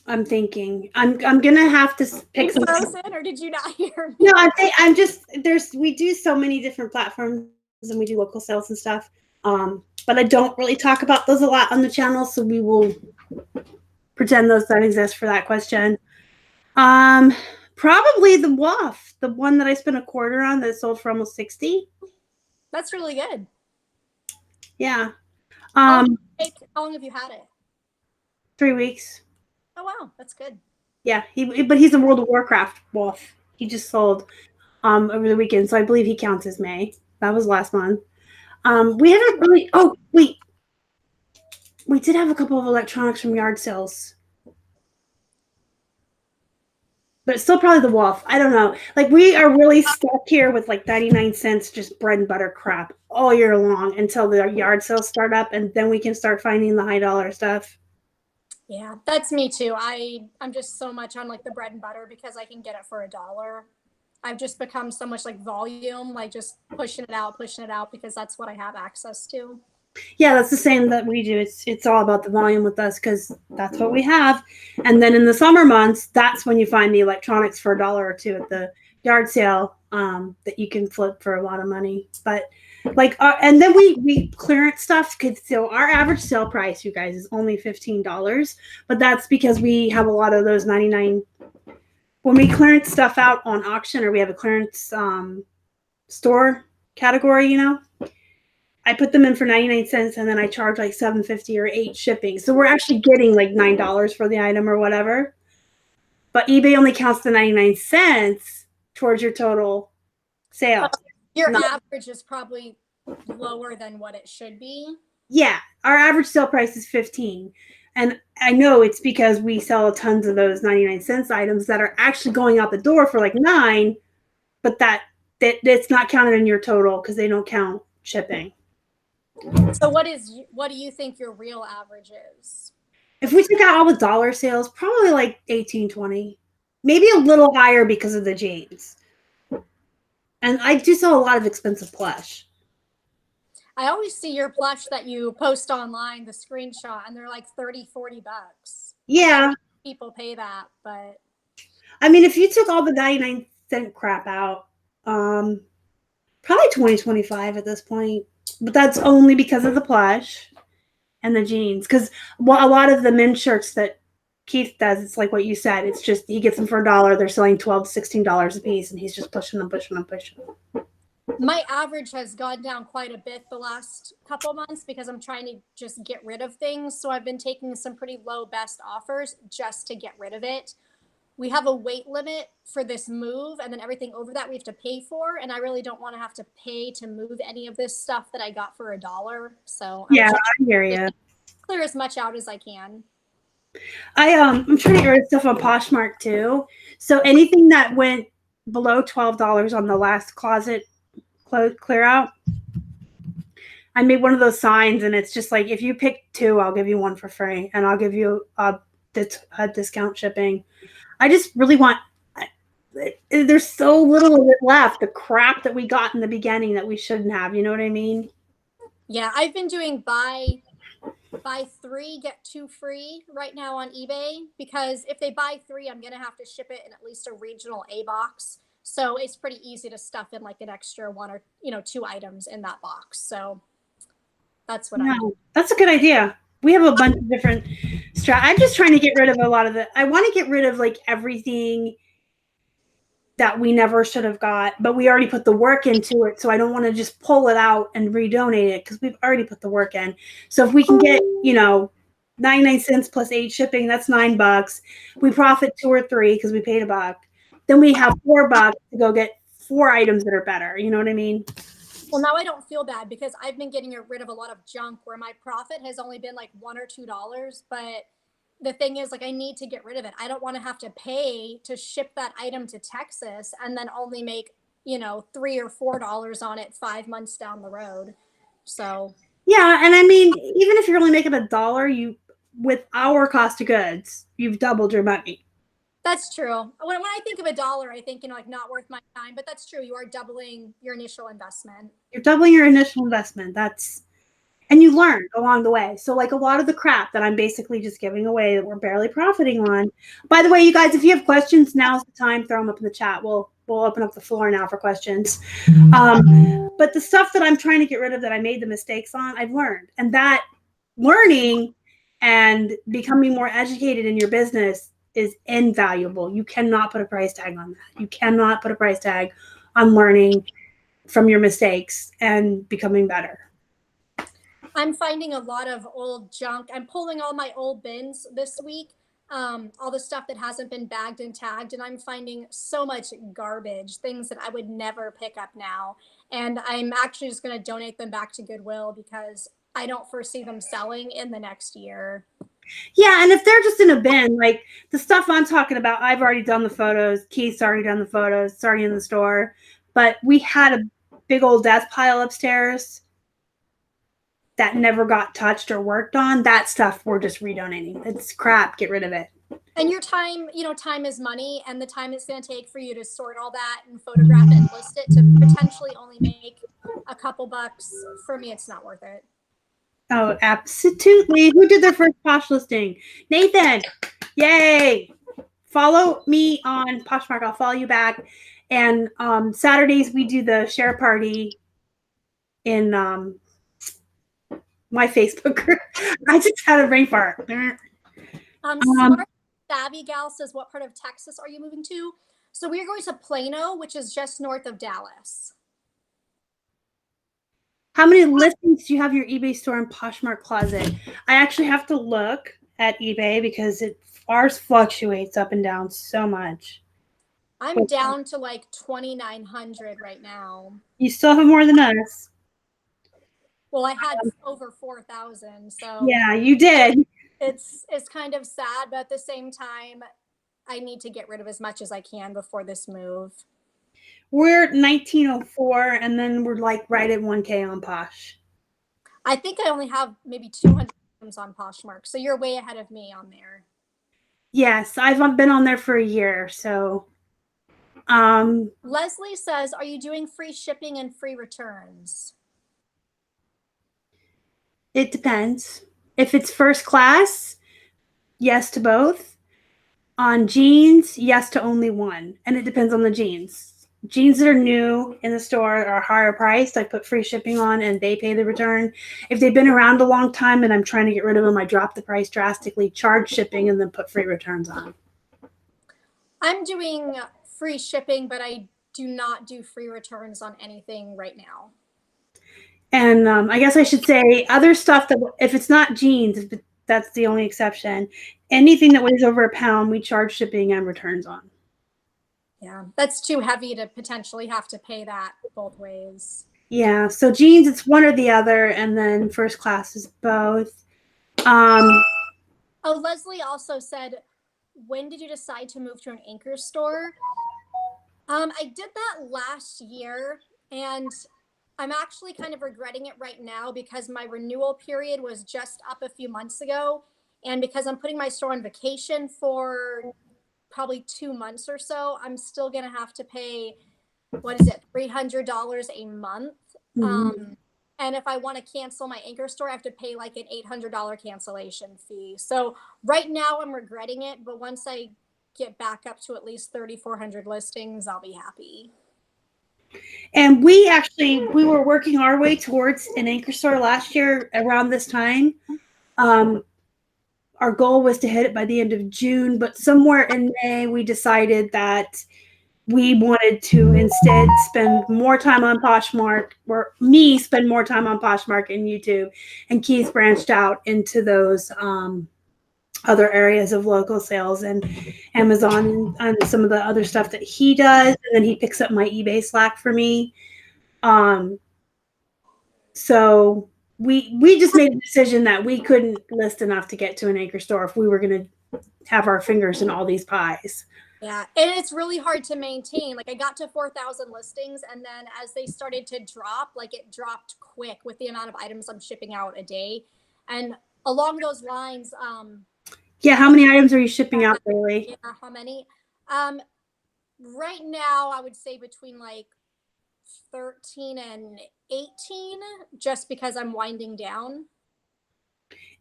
I'm thinking. I'm gonna have to pick some. Frozen, or did you not hear me? No, I'm just we do so many different platforms and we do local sales and stuff. But I don't really talk about those a lot on the channel, so we will pretend those don't exist for that question. Probably the WAF, the one that I spent $25 on that sold for almost 60. That's really good. Yeah. How long have you had it? 3 weeks. Oh wow, that's good. Yeah, but he's a World of Warcraft WAF. He just sold over the weekend, so I believe he counts as May. That was last month. We haven't really. Oh wait, we did have a couple of electronics from yard sales. But it's still probably the Wolf. I don't know. Like, we are really stuck here with like 99 cents, just bread and butter crap all year long until the yard sales start up, and then we can start finding the high dollar stuff. Yeah, that's me too. I'm just so much on like the bread and butter because I can get it for $1. I've just become so much like volume, like just pushing it out because that's what I have access to. Yeah, that's the same that we do. It's all about the volume with us because that's what we have. And then in the summer months, that's when you find the electronics for $1 or $2 at the yard sale that you can flip for a lot of money. But Like, and then we clearance stuff. So our average sale price, you guys, is only $15, but that's because we have a lot of those 99. When we clearance stuff out on auction, or we have a clearance store category, I put them in for 99 cents, and then I charge like $7.50 or $8 shipping. So we're actually getting like $9 for the item or whatever. But eBay only counts the 99 cents towards your total sale. Your average is probably lower than what it should be. Yeah, our average sale price is 15. And I know it's because we sell tons of those 99 cents items that are actually going out the door for like 9, but that's not counted in your total because they don't count shipping. So what do you think your real average is? If we took out all the dollar sales, probably like 18, 20, maybe a little higher because of the jeans. And I do sell a lot of expensive plush. I always see your plush that you post online, the screenshot, and they're like $30-$40. Yeah. People pay that, but I mean, if you took all the 99 cent crap out, probably 20, 25 at this point. But that's only because of the plush and the jeans. Because a lot of the men's shirts that Keith does, it's like what you said. It's just he gets them for $1. They're selling $12 to $16 a piece, and he's just pushing them. my average has gone down quite a bit the last couple months because I'm trying to just get rid of things. So I've been taking some pretty low best offers just to get rid of it. We have a weight limit for this move, and then everything over that we have to pay for. And I really don't want to have to pay to move any of this stuff that I got for $1. So yeah, I hear you. Clear as much out as I can. I'm trying to get rid of stuff on Poshmark too. So anything that went below $12 on the last closet clear out, I made one of those signs, and it's just like, if you pick 2, I'll give you 1 for free, and I'll give you a discount shipping. I just really want. There's so little of it left. The crap that we got in the beginning that we shouldn't have. You know what I mean? Yeah, I've been doing buy 3 get 2 free right now on eBay, because if they buy 3, I'm gonna have to ship it in at least a regional A box. So it's pretty easy to stuff in like an extra 1 or 2 items in that box. So that's what I do. That's a good idea. We have a bunch of different I'm just trying to get rid of a lot of I want to get rid of like everything that we never should have got, but we already put the work into it. So I don't want to just pull it out and redonate it because we've already put the work in. So if we can get, 99 cents plus 8 shipping, that's $9. We profit 2 or 3 because we paid $1. Then we have $4 to go get 4 items that are better. You know what I mean? Well, now I don't feel bad because I've been getting rid of a lot of junk where my profit has only been like $1 or $2. But the thing is, like, I need to get rid of it. I don't want to have to pay to ship that item to Texas and then only make, $3 or $4 on it 5 months down the road. So yeah, and I mean, even if you're only making $1, with our cost of goods, you've doubled your money. That's true. When I think of $1, I think, like not worth my time, but that's true. You are doubling your initial investment. You're doubling your initial investment. And you learn along the way. So like a lot of the crap that I'm basically just giving away that we're barely profiting on. By the way, you guys, if you have questions, now's the time. Throw them up in the chat. We'll open up the floor now for questions. But the stuff that I'm trying to get rid of that I made the mistakes on, I've learned. And that learning and becoming more educated in your business is invaluable. You cannot put a price tag on that. You cannot put a price tag on learning from your mistakes and becoming better. I'm finding a lot of old junk. I'm pulling all my old bins this week, all the stuff that hasn't been bagged and tagged, and I'm finding so much garbage, things that I would never pick up now. And I'm actually just going to donate them back to Goodwill because I don't foresee them selling in the next year. Yeah, and if they're just in a bin, like the stuff I'm talking about, I've already done the photos. Keith's already done the photos. It's already in the store. But we had a big old desk pile upstairs that never got touched or worked on. That stuff we're just redonating. It's crap. Get rid of it. And your time, time is money, and the time it's going to take for you to sort all that and photograph it and list it to potentially only make a couple bucks, for me, it's not worth it. Oh, absolutely. Who did their first Posh listing? Nathan. Yay. Follow me on Poshmark. I'll follow you back. And Saturdays we do the share party in my Facebook group. I just had a brain fart. Smart Savvy Gal says, what part of Texas are you moving to? So we are going to Plano, which is just north of Dallas. How many listings do you have in your eBay store in Poshmark Closet? I actually have to look at eBay because ours fluctuates up and down so much. I'm down to like 2,900 right now. You still have more than us. Well, I had over 4,000, so yeah, you did. It's kind of sad, but at the same time, I need to get rid of as much as I can before this move. We're at 1904, and then we're like right at 1K on Posh. I think I only have maybe 200 items on Poshmark, so you're way ahead of me on there. Yes, I've been on there for a year, so. Leslie says, are you doing free shipping and free returns? It depends. If it's first class, yes to both. On jeans, yes to only one. And it depends on the jeans. Jeans that are new in the store are higher priced. I put free shipping on and they pay the return. If they've been around a long time and I'm trying to get rid of them, I drop the price drastically, charge shipping, and then put free returns on. I'm doing free shipping, but I do not do free returns on anything right now. And I guess I should say other stuff that if it's not jeans, if that's the only exception, anything that weighs over a pound, we charge shipping and returns on. Yeah, that's too heavy to potentially have to pay that both ways. Yeah, so jeans, it's one or the other, and then first class is both. Oh, Leslie also said, when did you decide to move to an anchor store? I did that last year, and I'm actually kind of regretting it right now because my renewal period was just up a few months ago, and because I'm putting my store on vacation for probably 2 months or so, I'm still going to have to pay, what is it, $300 a month. Mm-hmm. And if I want to cancel my anchor store, I have to pay like an $800 cancellation fee. So right now I'm regretting it, but once I get back up to at least 3,400 listings, I'll be happy. And we were working our way towards an anchor store last year around this time. Our goal was to hit it by the end of June, but somewhere in May, we decided that we wanted to instead spend more time on Poshmark, or me spend more time on Poshmark and YouTube, and Keith branched out into those other areas of local sales and Amazon and some of the other stuff that he does, and then he picks up my eBay slack for me. So we just made a decision that we couldn't list enough to get to an anchor store if we were going to have our fingers in all these pies. Yeah, and it's really hard to maintain. Like I got to 4,000 listings, and then as they started to drop, like it dropped quick with the amount of items I'm shipping out a day. And along those lines, yeah, how many items are you shipping out daily? Yeah, how many? Right now, I would say between like 13 and 18, just because I'm winding down.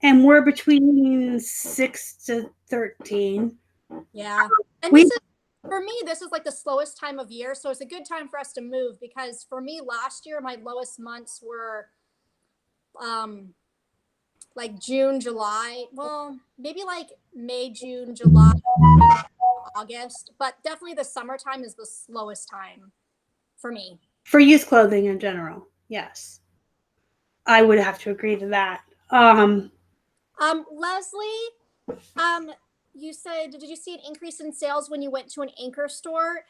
And we're between 6 to 13. Yeah. And this is, for me, this is like the slowest time of year. So it's a good time for us to move because for me last year, my lowest months were like June, July. Well, maybe like May, June, July, August. But definitely the summertime is the slowest time for me. For youth clothing in general, yes. I would have to agree to that. Leslie, you said, did you see an increase in sales when you went to an anchor store?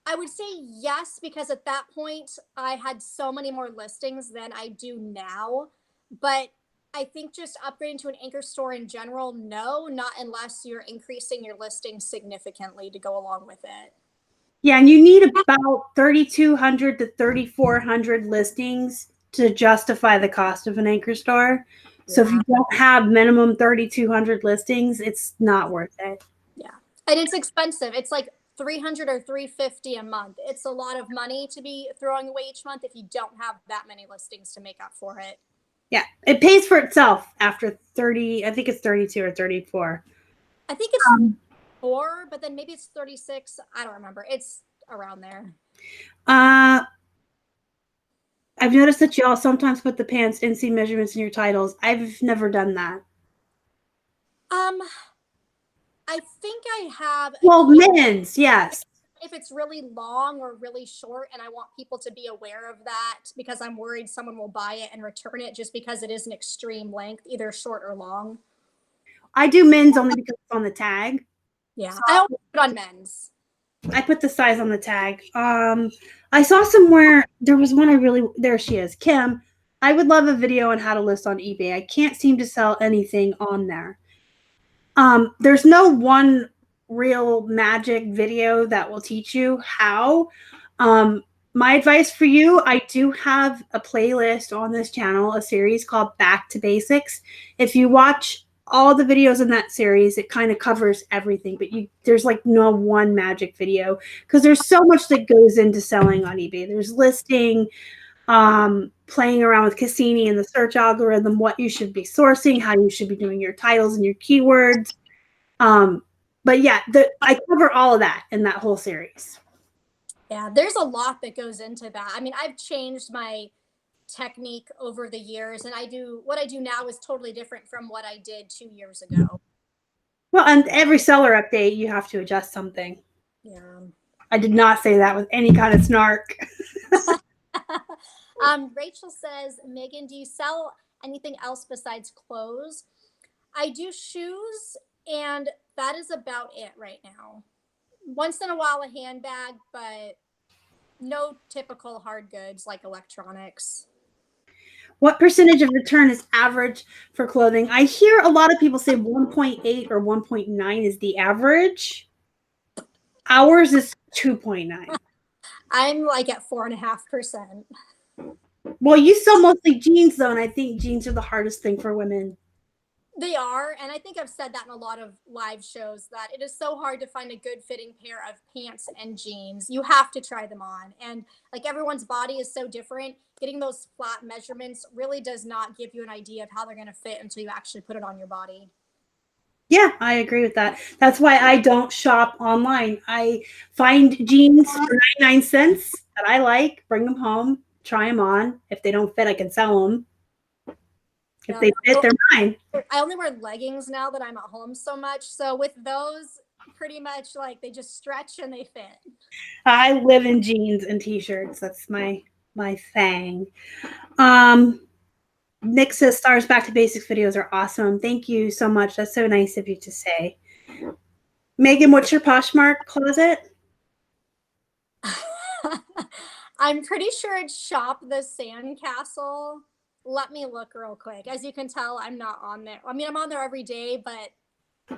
I would say yes, because at that point I had so many more listings than I do now. But I think just upgrading to an anchor store in general, no, not unless you're increasing your listings significantly to go along with it. Yeah, and you need about 3,200 to 3,400 listings to justify the cost of an anchor store. So if you don't have minimum 3,200 listings, it's not worth it. Yeah. And it's expensive. It's like $300 or $350 a month. It's a lot of money to be throwing away each month if you don't have that many listings to make up for it. Yeah. It pays for itself after 30, I think it's 32 or 34. I think it's 4, but then maybe it's 36. I don't remember. It's around there. I've noticed that y'all sometimes put the pants NC measurements in your titles. I've never done that. I think I have. Well, men's, yes. If it's really long or really short, and I want people to be aware of that because I'm worried someone will buy it and return it just because it is an extreme length, either short or long. I do men's only because it's on the tag. Yeah, so I always put on men's. I put the size on the tag. I saw somewhere there was one there she is, Kim. I would love a video on how to list on eBay. I can't seem to sell anything on there. There's no one real magic video that will teach you how. My advice for you, I do have a playlist on this channel, a series called Back to Basics. If you watch all the videos in that series, it kind of covers everything, but there's like no one magic video because there's so much that goes into selling on eBay. There's listing, playing around with Cassini and the search algorithm, what you should be sourcing, how you should be doing your titles and your keywords. But yeah, I cover all of that in that whole series. Yeah, there's a lot that goes into that. I mean, I've changed my technique over the years, and what I do now is totally different from what I did 2 years ago. Well, and every seller update, you have to adjust something. Yeah. I did not say that with any kind of snark. Rachel says, Megan, do you sell anything else besides clothes? I do shoes, and that is about it right now. Once in a while, a handbag, but no typical hard goods like electronics. What percentage of return is average for clothing? I hear a lot of people say 1.8 or 1.9 is the average. Ours is 2.9. I'm like at 4.5%. Well, you sell mostly jeans, though, and I think jeans are the hardest thing for women. They are, and I think I've said that in a lot of live shows, that it is so hard to find a good fitting pair of pants and jeans. You have to try them on, and like everyone's body is so different. Getting those flat measurements really does not give you an idea of how they're going to fit until you actually put it on your body. Yeah, I agree with that. That's why I don't shop online. I find jeans for 99 cents that I like, bring them home, try them on. If they don't fit, I can sell them. If they fit, they're mine. I only wear leggings now that I'm at home so much. So with those, pretty much like they just stretch and they fit. I live in jeans and t-shirts. That's my thing. Nick says Stars Back to Basics videos are awesome. Thank you so much. That's so nice of you to say. Megan, what's your Poshmark closet? I'm pretty sure it's Shop the Sandcastle. Let me look real quick. As you can tell, I'm not on there. I mean, I'm on there every day, but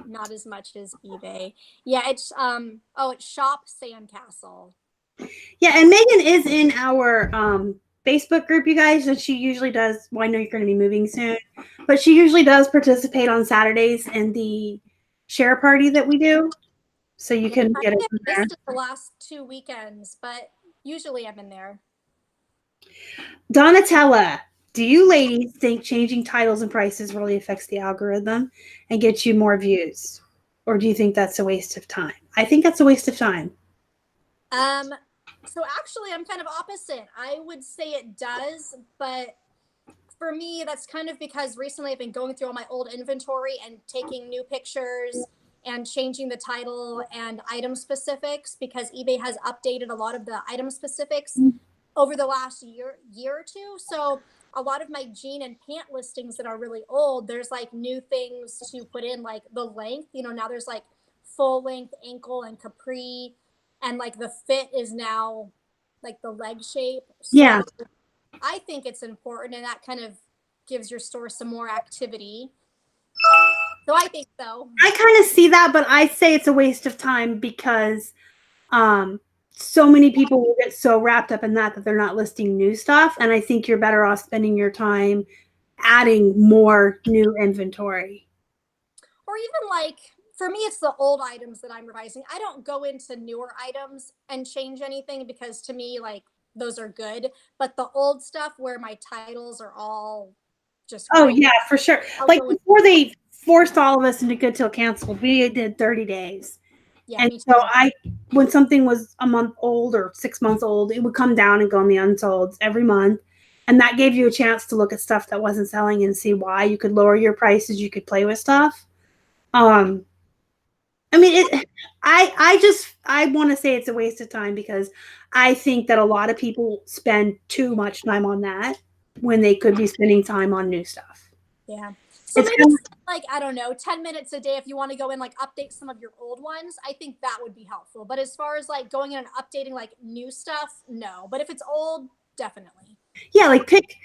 not as much as eBay. Yeah, it's it's Shop Sandcastle. Yeah, and Megan is in our Facebook group, you guys, and she usually does. Well, I know you're going to be moving soon, but she usually does participate on Saturdays in the share party that we do. So you can get it from there. The last 2 weekends, but usually I'm in there. Donatella, do you ladies think changing titles and prices really affects the algorithm and gets you more views? Or do you think that's a waste of time? I think that's a waste of time. So actually I'm kind of opposite. I would say it does, but for me, that's kind of because recently I've been going through all my old inventory and taking new pictures and changing the title and item specifics because eBay has updated a lot of the item specifics over the last year or two. So a lot of my jean and pant listings that are really old, there's like new things to put in, like the length, now there's like full length ankle and capri, and like the fit is now like the leg shape. So yeah, I think it's important, and that kind of gives your store some more activity. So I think so. I kind of see that, but I say it's a waste of time because so many people will get so wrapped up in that they're not listing new stuff. And I think you're better off spending your time adding more new inventory. Or even like, for me, it's the old items that I'm revising. I don't go into newer items and change anything because to me, like, those are good. But the old stuff where my titles are all just great. Oh, yeah, for sure. Like before they forced all of us into Good Till Canceled, we did 30 days. Yeah, and so when something was a month old or 6 months old, it would come down and go on the unsolds every month. And that gave you a chance to look at stuff that wasn't selling and see why. You could lower your prices. You could play with stuff. I mean, I want to say it's a waste of time because I think that a lot of people spend too much time on that when they could be spending time on new stuff. Yeah. So It's maybe kind like, I don't know, 10 minutes a day if you want to go in, like update some of your old ones. I think that would be helpful. But as far as like going in and updating like new stuff, no. But if it's old, definitely. yeah, like pick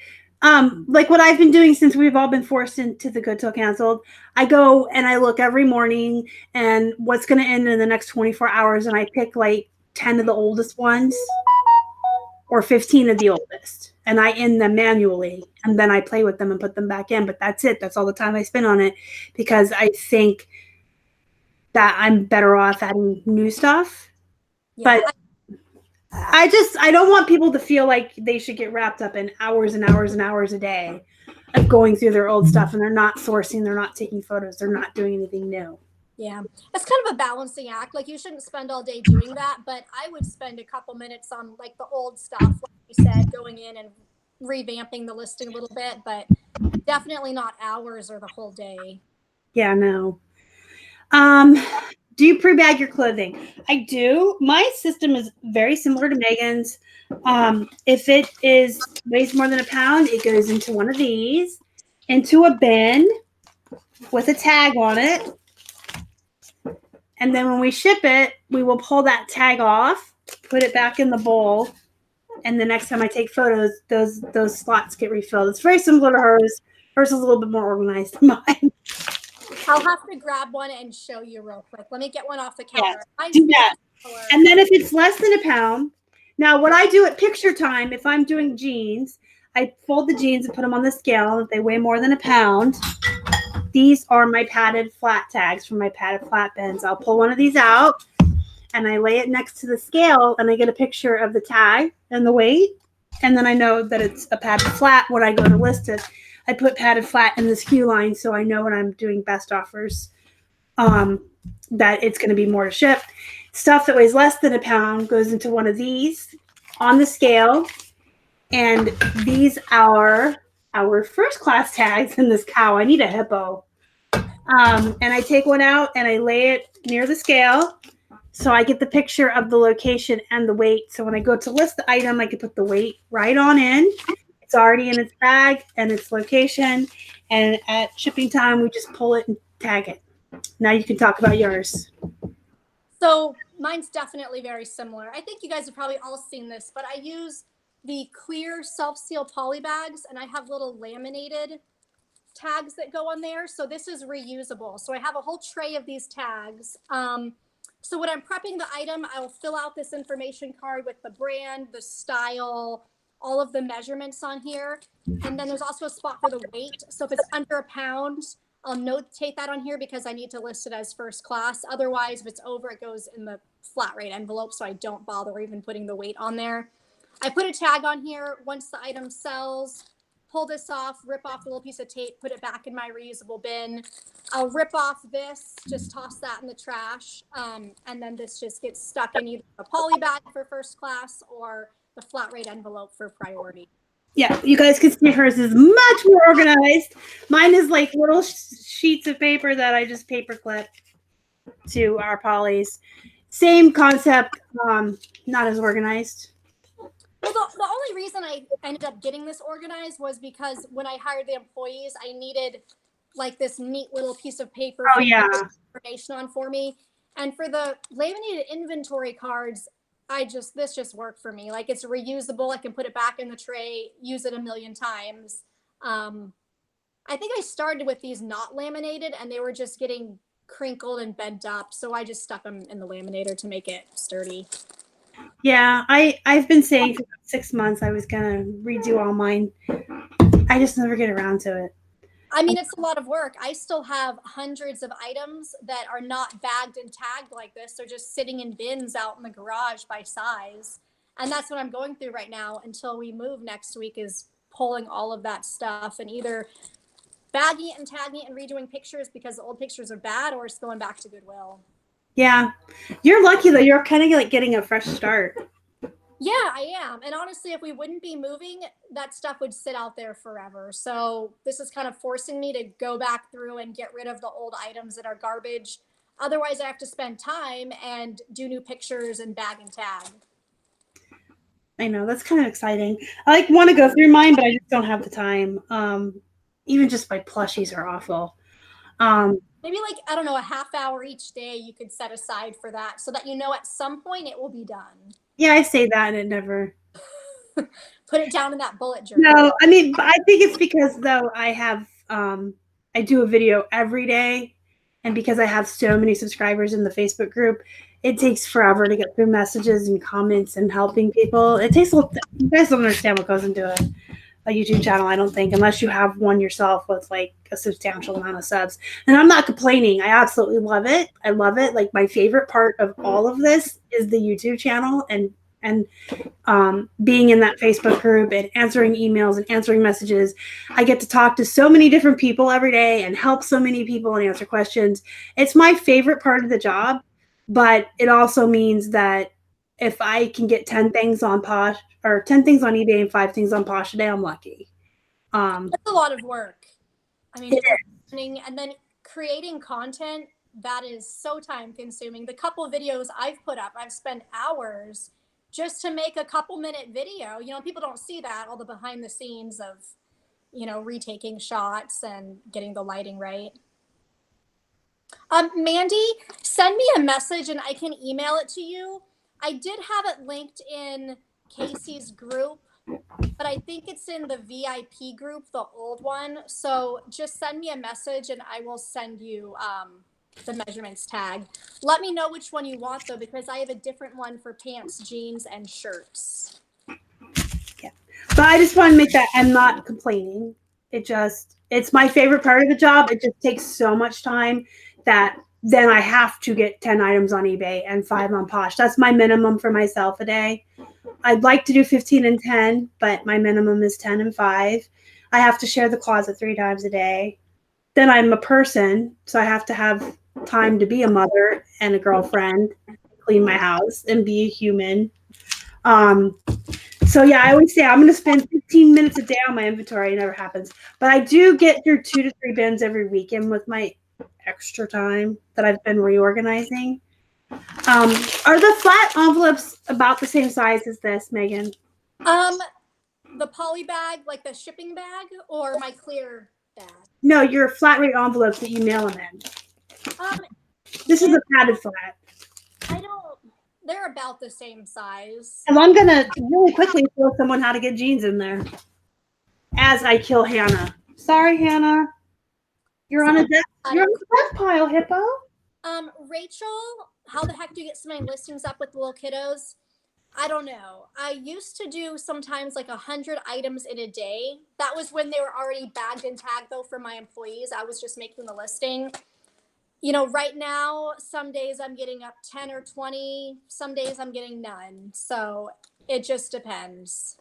like what I've been doing since we've all been forced into the Good Till Canceled. I go and I look every morning and what's going to end in the next 24 hours, and I pick like 10 of the oldest ones or 15 of the oldest, and I end them manually, and then I play with them and put them back in. But that's it. That's all the time I spend on it because I think that I'm better off adding new stuff. Yeah. But I don't want people to feel like they should get wrapped up in hours and hours and hours a day of going through their old stuff, and they're not sourcing, they're not taking photos, they're not doing anything new. Yeah, it's kind of a balancing act. Like you shouldn't spend all day doing that, but I would spend a couple minutes on like the old stuff, like you said, going in and revamping the listing a little bit, but definitely not hours or the whole day. Yeah, no. Do you pre-bag your clothing? I do. My system is very similar to Megan's. If it weighs more than a pound, it goes into one of these, into a bin with a tag on it. And then when we ship it, we will pull that tag off, put it back in the bowl, and the next time I take photos, those slots get refilled. It's very similar to hers. Hers is a little bit more organized than mine. I'll have to grab one and show you real quick. Let me get one off the counter. Yeah, do that. And then if it's less than a pound, now what I do at picture time, if I'm doing jeans, I fold the jeans and put them on the scale. If they weigh more than a pound, these are my padded flat tags from my padded flat bins. I'll pull one of these out and I lay it next to the scale and I get a picture of the tag and the weight. And then I know that it's a padded flat when I go to list it. I put padded flat in this hue line so I know when I'm doing best offers that it's going to be more to ship. Stuff that weighs less than a pound goes into one of these on the scale. And these are our first class tags in this cow. I need a hippo. And I take one out and I lay it near the scale. So I get the picture of the location and the weight. So when I go to list the item, I can put the weight right on in. It's already in its bag and its location. And at shipping time, we just pull it and tag it. Now you can talk about yours. So mine's definitely very similar. I think you guys have probably all seen this, but I use the clear self-seal poly bags and I have little laminated tags that go on there. So this is reusable. So I have a whole tray of these tags. So when I'm prepping the item, I will fill out this information card with the brand, the style, all of the measurements on here. And then there's also a spot for the weight. So if it's under a pound, I'll notate that on here because I need to list it as first class. Otherwise, if it's over, it goes in the flat rate envelope. So I don't bother even putting the weight on there. I put a tag on here. Once the item sells, pull this off, rip off a little piece of tape, put it back in my reusable bin. I'll rip off this, just toss that in the trash. And then this just gets stuck in either a poly bag for first class or the flat rate envelope for priority. Yeah, you guys can see hers is much more organized. Mine is like little sheets of paper that I just paper clip to our polys. Same concept, not as organized. Well, the only reason I ended up getting this organized was because when I hired the employees, I needed like this neat little piece of paper information on for me. And for the laminated inventory cards, this just worked for me. Like it's reusable. I can put it back in the tray, use it a million times. I think I started with these not laminated and they were just getting crinkled and bent up. So I just stuck them in the laminator to make it sturdy. Yeah, I've been saying for 6 months I was going to redo all mine. I just never get around to it. I mean, it's a lot of work. I still have hundreds of items that are not bagged and tagged like this. They're just sitting in bins out in the garage by size. And that's what I'm going through right now until we move next week, is pulling all of that stuff and either bagging it and tagging it and redoing pictures because the old pictures are bad, or it's going back to Goodwill. Yeah. You're lucky though. You're kind of like getting a fresh start. Yeah, I am. And honestly, if we wouldn't be moving, that stuff would sit out there forever. So this is kind of forcing me to go back through and get rid of the old items that are garbage. Otherwise, I have to spend time and do new pictures and bag and tag. I know, that's kind of exciting. I like want to go through mine, but I just don't have the time. Even just my plushies are awful. Maybe like, I don't know, a half hour each day you could set aside for that so that you know at some point it will be done. Yeah, I say that and it never. Put it down in that bullet journal. No, I mean, I think it's because though I have I do a video every day, and because I have so many subscribers in the Facebook group, it takes forever to get through messages and comments and helping people. It takes a little. You guys don't understand what goes into a YouTube channel, I don't think, unless you have one yourself with like a substantial amount of subs. And I'm not complaining. I absolutely love it. I love it. Like my favorite part of all of this is the YouTube channel and being in that Facebook group and answering emails and answering messages. I get to talk to so many different people every day and help so many people and answer questions. It's my favorite part of the job, but it also means that if I can get 10 things on Posh or 10 things on eBay and 5 things on Posh today, I'm lucky. That's a lot of work. I mean, and then creating content, that is so time consuming. The couple videos I've put up, I've spent hours just to make a couple minute video. You know, people don't see that, all the behind the scenes of, you know, retaking shots and getting the lighting right. Mandy, send me a message and I can email it to you. I did have it linked in Casey's group, but I think it's in the VIP group, the old one. So just send me a message and I will send you the measurements tag. Let me know which one you want though, because I have a different one for pants, jeans, and shirts. Yeah. But I just want to make that I'm not complaining. It's my favorite part of the job. It just takes so much time that then I have to get 10 items on eBay and 5 on Posh. That's my minimum for myself a day. I'd like to do 15 and 10, but my minimum is 10 and 5. I have to share the closet 3 times a day. Then I'm a person, so I have to have time to be a mother and a girlfriend, clean my house, and be a human. So yeah, I always say I'm going to spend 15 minutes a day on my inventory. It never happens. But I do get through 2 to 3 bins every weekend with my extra time that I've been reorganizing. Are the flat envelopes about the same size as this, Megan? The poly bag, like the shipping bag, or my clear bag? No, your flat rate envelopes that you mail them in. This is a padded flat. They're about the same size. And I'm going to really quickly show someone how to get jeans in there as I kill Hannah. Sorry, Hannah. You're on a death pile, Hippo. Rachel, how the heck do you get so many listings up with the little kiddos? I don't know. I used to do sometimes like 100 items in a day. That was when they were already bagged and tagged though for my employees. I was just making the listing. You know, right now, some days I'm getting up 10 or 20. Some days I'm getting none. So it just depends.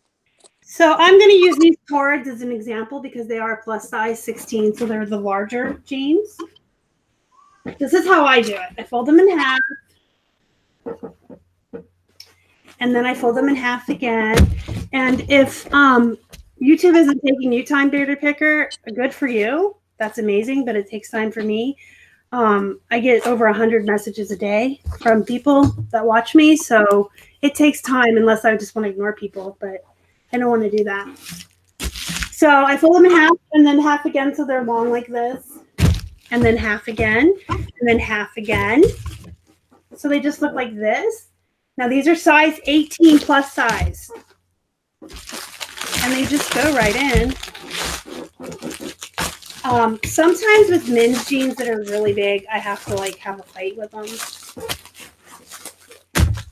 So I'm going to use these cards as an example because they are plus size 16. So they're the larger jeans. This is how I do it. I fold them in half. And then I fold them in half again. And if YouTube isn't taking you time, Bearder Picker, good for you. That's amazing, but it takes time for me. I get over 100 messages a day from people that watch me. So it takes time unless I just want to ignore people, but I don't want to do that. So I fold them in half and then half again so they're long like this. And then half again, and then half again. So they just look like this. Now these are size 18 plus size. And they just go right in. Sometimes with men's jeans that are really big, I have to like have a fight with them.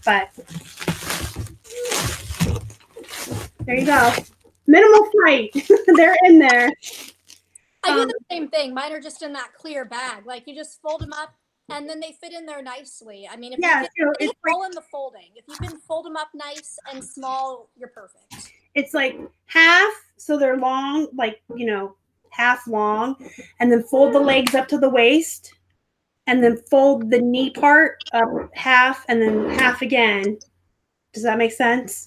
But there you go. Minimal fight. They're in there. I do the same thing. Mine are just in that clear bag. Like you just fold them up and then they fit in there nicely. I mean, if it's all in the folding. If you can fold them up nice and small, you're perfect. It's like half, so they're long, like, you know, half long, and then fold the legs up to the waist, and then fold the knee part up half, and then half again, Does that make sense?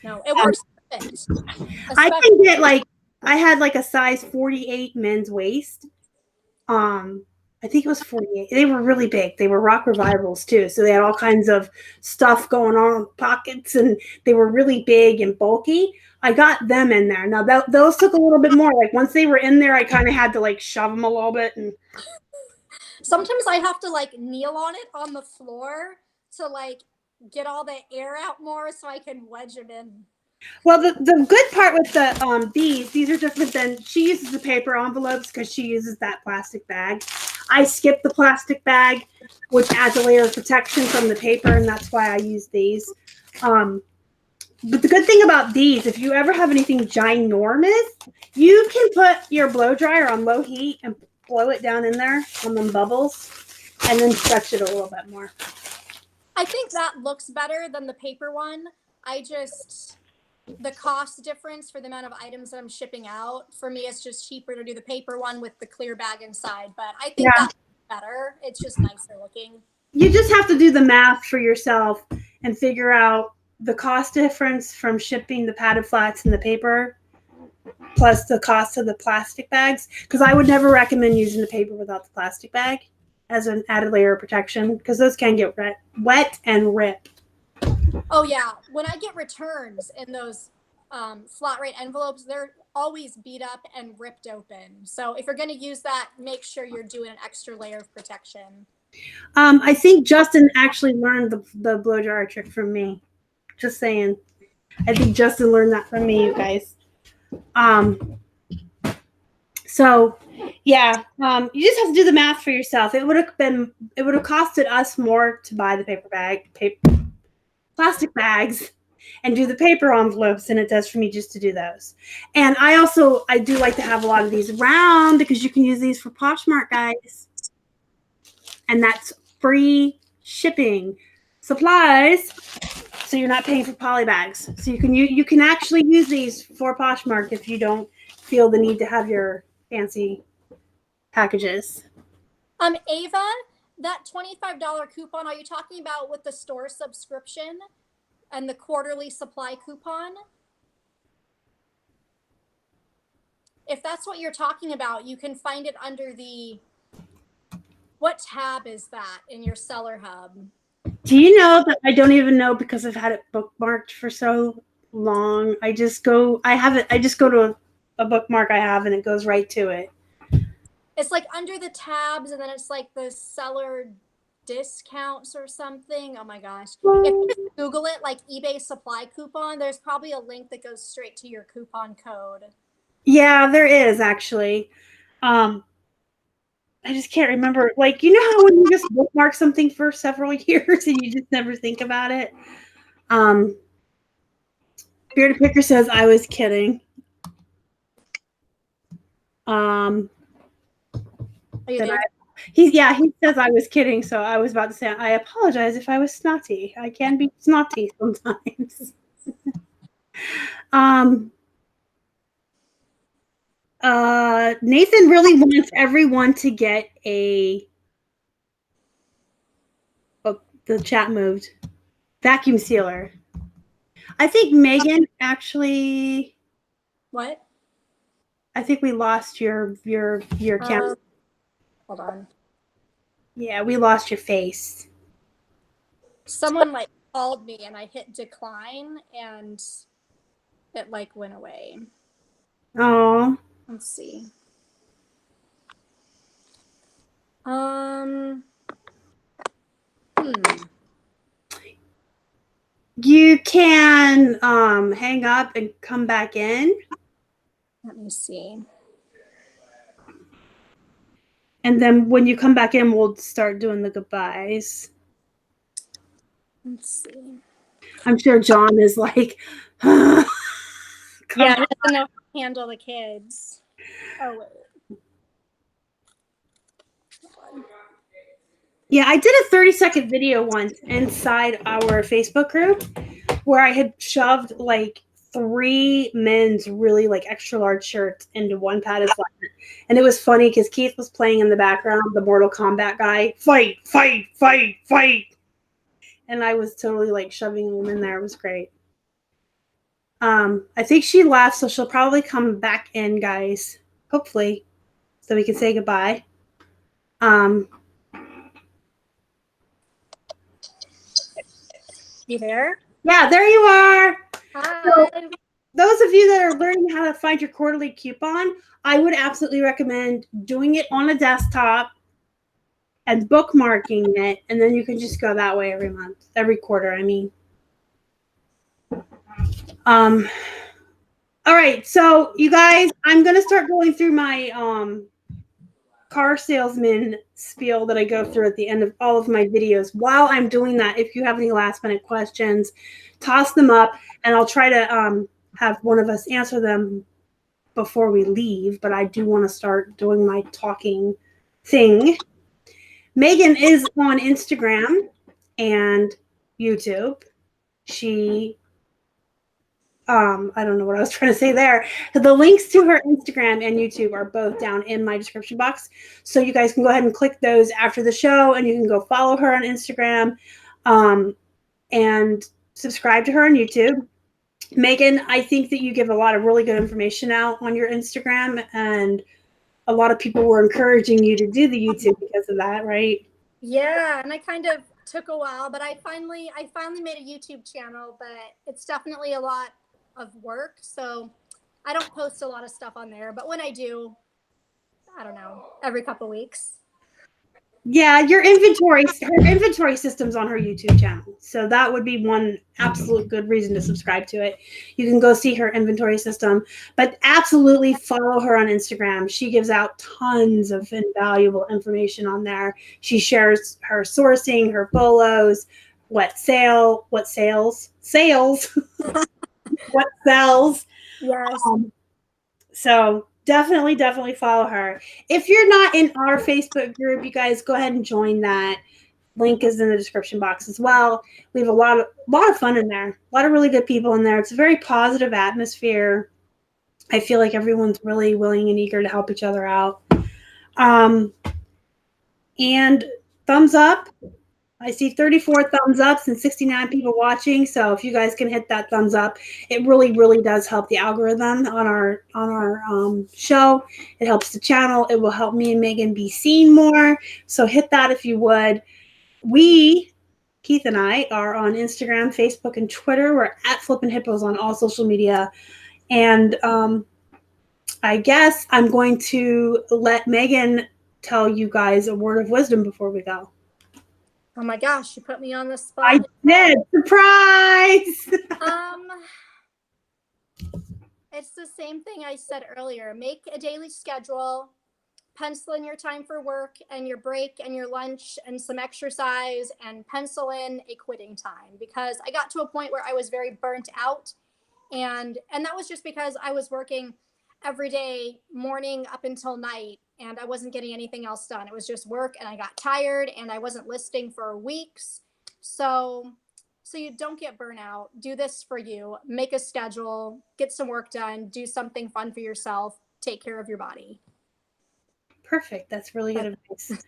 No, it works perfect. I can get like, I had like a size 48 men's waist. I think it was 48. They were really big. They were rock revivals too. So they had all kinds of stuff going on, pockets, and they were really big and bulky. I got them in there. Now those took a little bit more. Like once they were in there, I kind of had to like shove them a little bit. And sometimes I have to like kneel on it on the floor to like get all the air out more so I can wedge them in. Well, the good part with the these are different than, she uses the paper envelopes because she uses that plastic bag. I skip the plastic bag, which adds a layer of protection from the paper, and that's why I use these. But the good thing about these, if you ever have anything ginormous, you can put your blow dryer on low heat and blow it down in there on them bubbles, and then stretch it a little bit more. I think that looks better than the paper one. The cost difference for the amount of items that I'm shipping out, for me, it's just cheaper to do the paper one with the clear bag inside. But I think that's better. It's just nicer looking. You just have to do the math for yourself and figure out the cost difference from shipping the padded flats and the paper plus the cost of the plastic bags. Because I would never recommend using the paper without the plastic bag as an added layer of protection, because those can get wet and rip. Oh yeah, when I get returns in those flat rate envelopes, they're always beat up and ripped open. So if you're going to use that, make sure you're doing an extra layer of protection. I think Justin actually learned the blow dryer trick from me. Just saying. I think Justin learned that from me, you guys. So yeah, you just have to do the math for yourself. It would have costed us more to buy the plastic bags and do the paper envelopes than it does for me just to do those. And I do like to have a lot of these around because you can use these for Poshmark, guys. And that's free shipping. Supplies, so you're not paying for poly bags. So you can actually use these for Poshmark if you don't feel the need to have your fancy packages. Ava, that $25 coupon, are you talking about with the store subscription and the quarterly supply coupon? If that's what you're talking about, you can find it under what tab is that in your seller hub? Do you know that I don't even know because I've had it bookmarked for so long? I just go to a bookmark I have and it goes right to it. It's like under the tabs, and then it's like the seller discounts or something. Oh my gosh. If you just Google it, like eBay supply coupon, there's probably a link that goes straight to your coupon code. Yeah, there is actually. I just can't remember. Like, you know how when you just bookmark something for several years and you just never think about it? Bearded Picker says, I was kidding. He says I was kidding, so I was about to say, I apologize if I was snotty. I can be snotty sometimes. Nathan really wants everyone to get the chat moved. Vacuum sealer. I think Megan actually. What? I think we lost your camera. Hold on. Yeah, we lost your face. Someone like called me and I hit decline and it like went away. Oh. Let's see. You can hang up and come back in. Let me see. And then when you come back in, we'll start doing the goodbyes. Let's see. I'm sure John is like, yeah, he doesn't know how to handle the kids. Oh, wait. Yeah, I did a 30-second video once inside our Facebook group where I had shoved like 3 men's really like extra large shirts into one padded flat. And it was funny because Keith was playing in the background, the Mortal Kombat guy, fight, fight, fight, fight. and I was totally like shoving them in there. It was great. I think she left, so she'll probably come back in, guys. Hopefully, so we can say goodbye. You there? Yeah, there you are. Hi. So, those of you that are learning how to find your quarterly coupon, I would absolutely recommend doing it on a desktop and bookmarking it, and then you can just go that way every month, every quarter, I mean. All right, so you guys, I'm going to start going through my car salesman spiel that I go through at the end of all of my videos. While I'm doing that, if you have any last minute questions, toss them up, and I'll try to have one of us answer them before we leave, but I do want to start doing my talking thing. Megan is on Instagram and YouTube. She I don't know what I was trying to say there. The links to her Instagram and YouTube are both down in my description box. So you guys can go ahead and click those after the show, and you can go follow her on Instagram and subscribe to her on YouTube. Megan, I think that you give a lot of really good information out on your Instagram, and a lot of people were encouraging you to do the YouTube because of that, right? Yeah, and I kind of took a while, but I finally made a YouTube channel, but it's definitely a lot of work, so I don't post a lot of stuff on there, but when I do, I don't know, every couple weeks. Yeah, her inventory system's on her YouTube channel. So that would be one absolute good reason to subscribe to it. You can go see her inventory system, but absolutely follow her on Instagram. She gives out tons of invaluable information on there. She shares her sourcing, her follows, what sells, what sells. Yes. So definitely follow her. If you're not in our Facebook group, you guys go ahead and join that. Link is in the description box as well. We have a lot of fun in there. A lot of really good people in there. It's a very positive atmosphere. I feel like everyone's really willing and eager to help each other out. And thumbs up. I see 34 thumbs ups and 69 people watching. So if you guys can hit that thumbs up, it really does help the algorithm on our show. It helps the channel. It will help me and Megan be seen more. So hit that if you would. Keith and I, are on Instagram, Facebook, and Twitter. We're at Flippin' Hippos on all social media. And I guess I'm going to let Megan tell you guys a word of wisdom before we go. Oh my gosh, you put me on the spot. I did. Surprise! It's the same thing I said earlier. Make a daily schedule, pencil in your time for work and your break and your lunch and some exercise, and pencil in a quitting time, because I got to a point where I was very burnt out. And that was just because I was working every day, morning up until night, and I wasn't getting anything else done. It was just work, and I got tired, and I wasn't listing for weeks. So you don't get burnout. Do this for you. Make a schedule, get some work done, do something fun for yourself, take care of your body. Perfect. That's really good advice.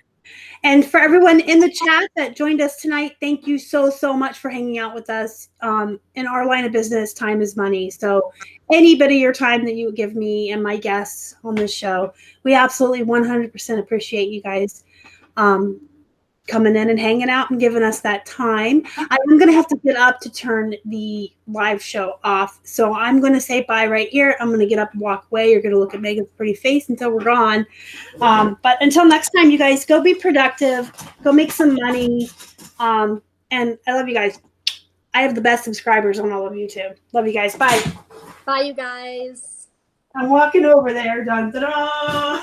And for everyone in the chat that joined us tonight, thank you so much for hanging out with us. In our line of business, time is money. So anybody your time that you give me and my guests on this show, we absolutely 100% appreciate you guys coming in and hanging out and giving us that time. I'm going to have to get up to turn the live show off. So I'm going to say bye right here. I'm going to get up and walk away. You're going to look at Megan's pretty face until we're gone. But until next time, you guys, go be productive. Go make some money. And I love you guys. I have the best subscribers on all of YouTube. Love you guys. Bye. Bye, you guys. I'm walking over there. Dun, da, da.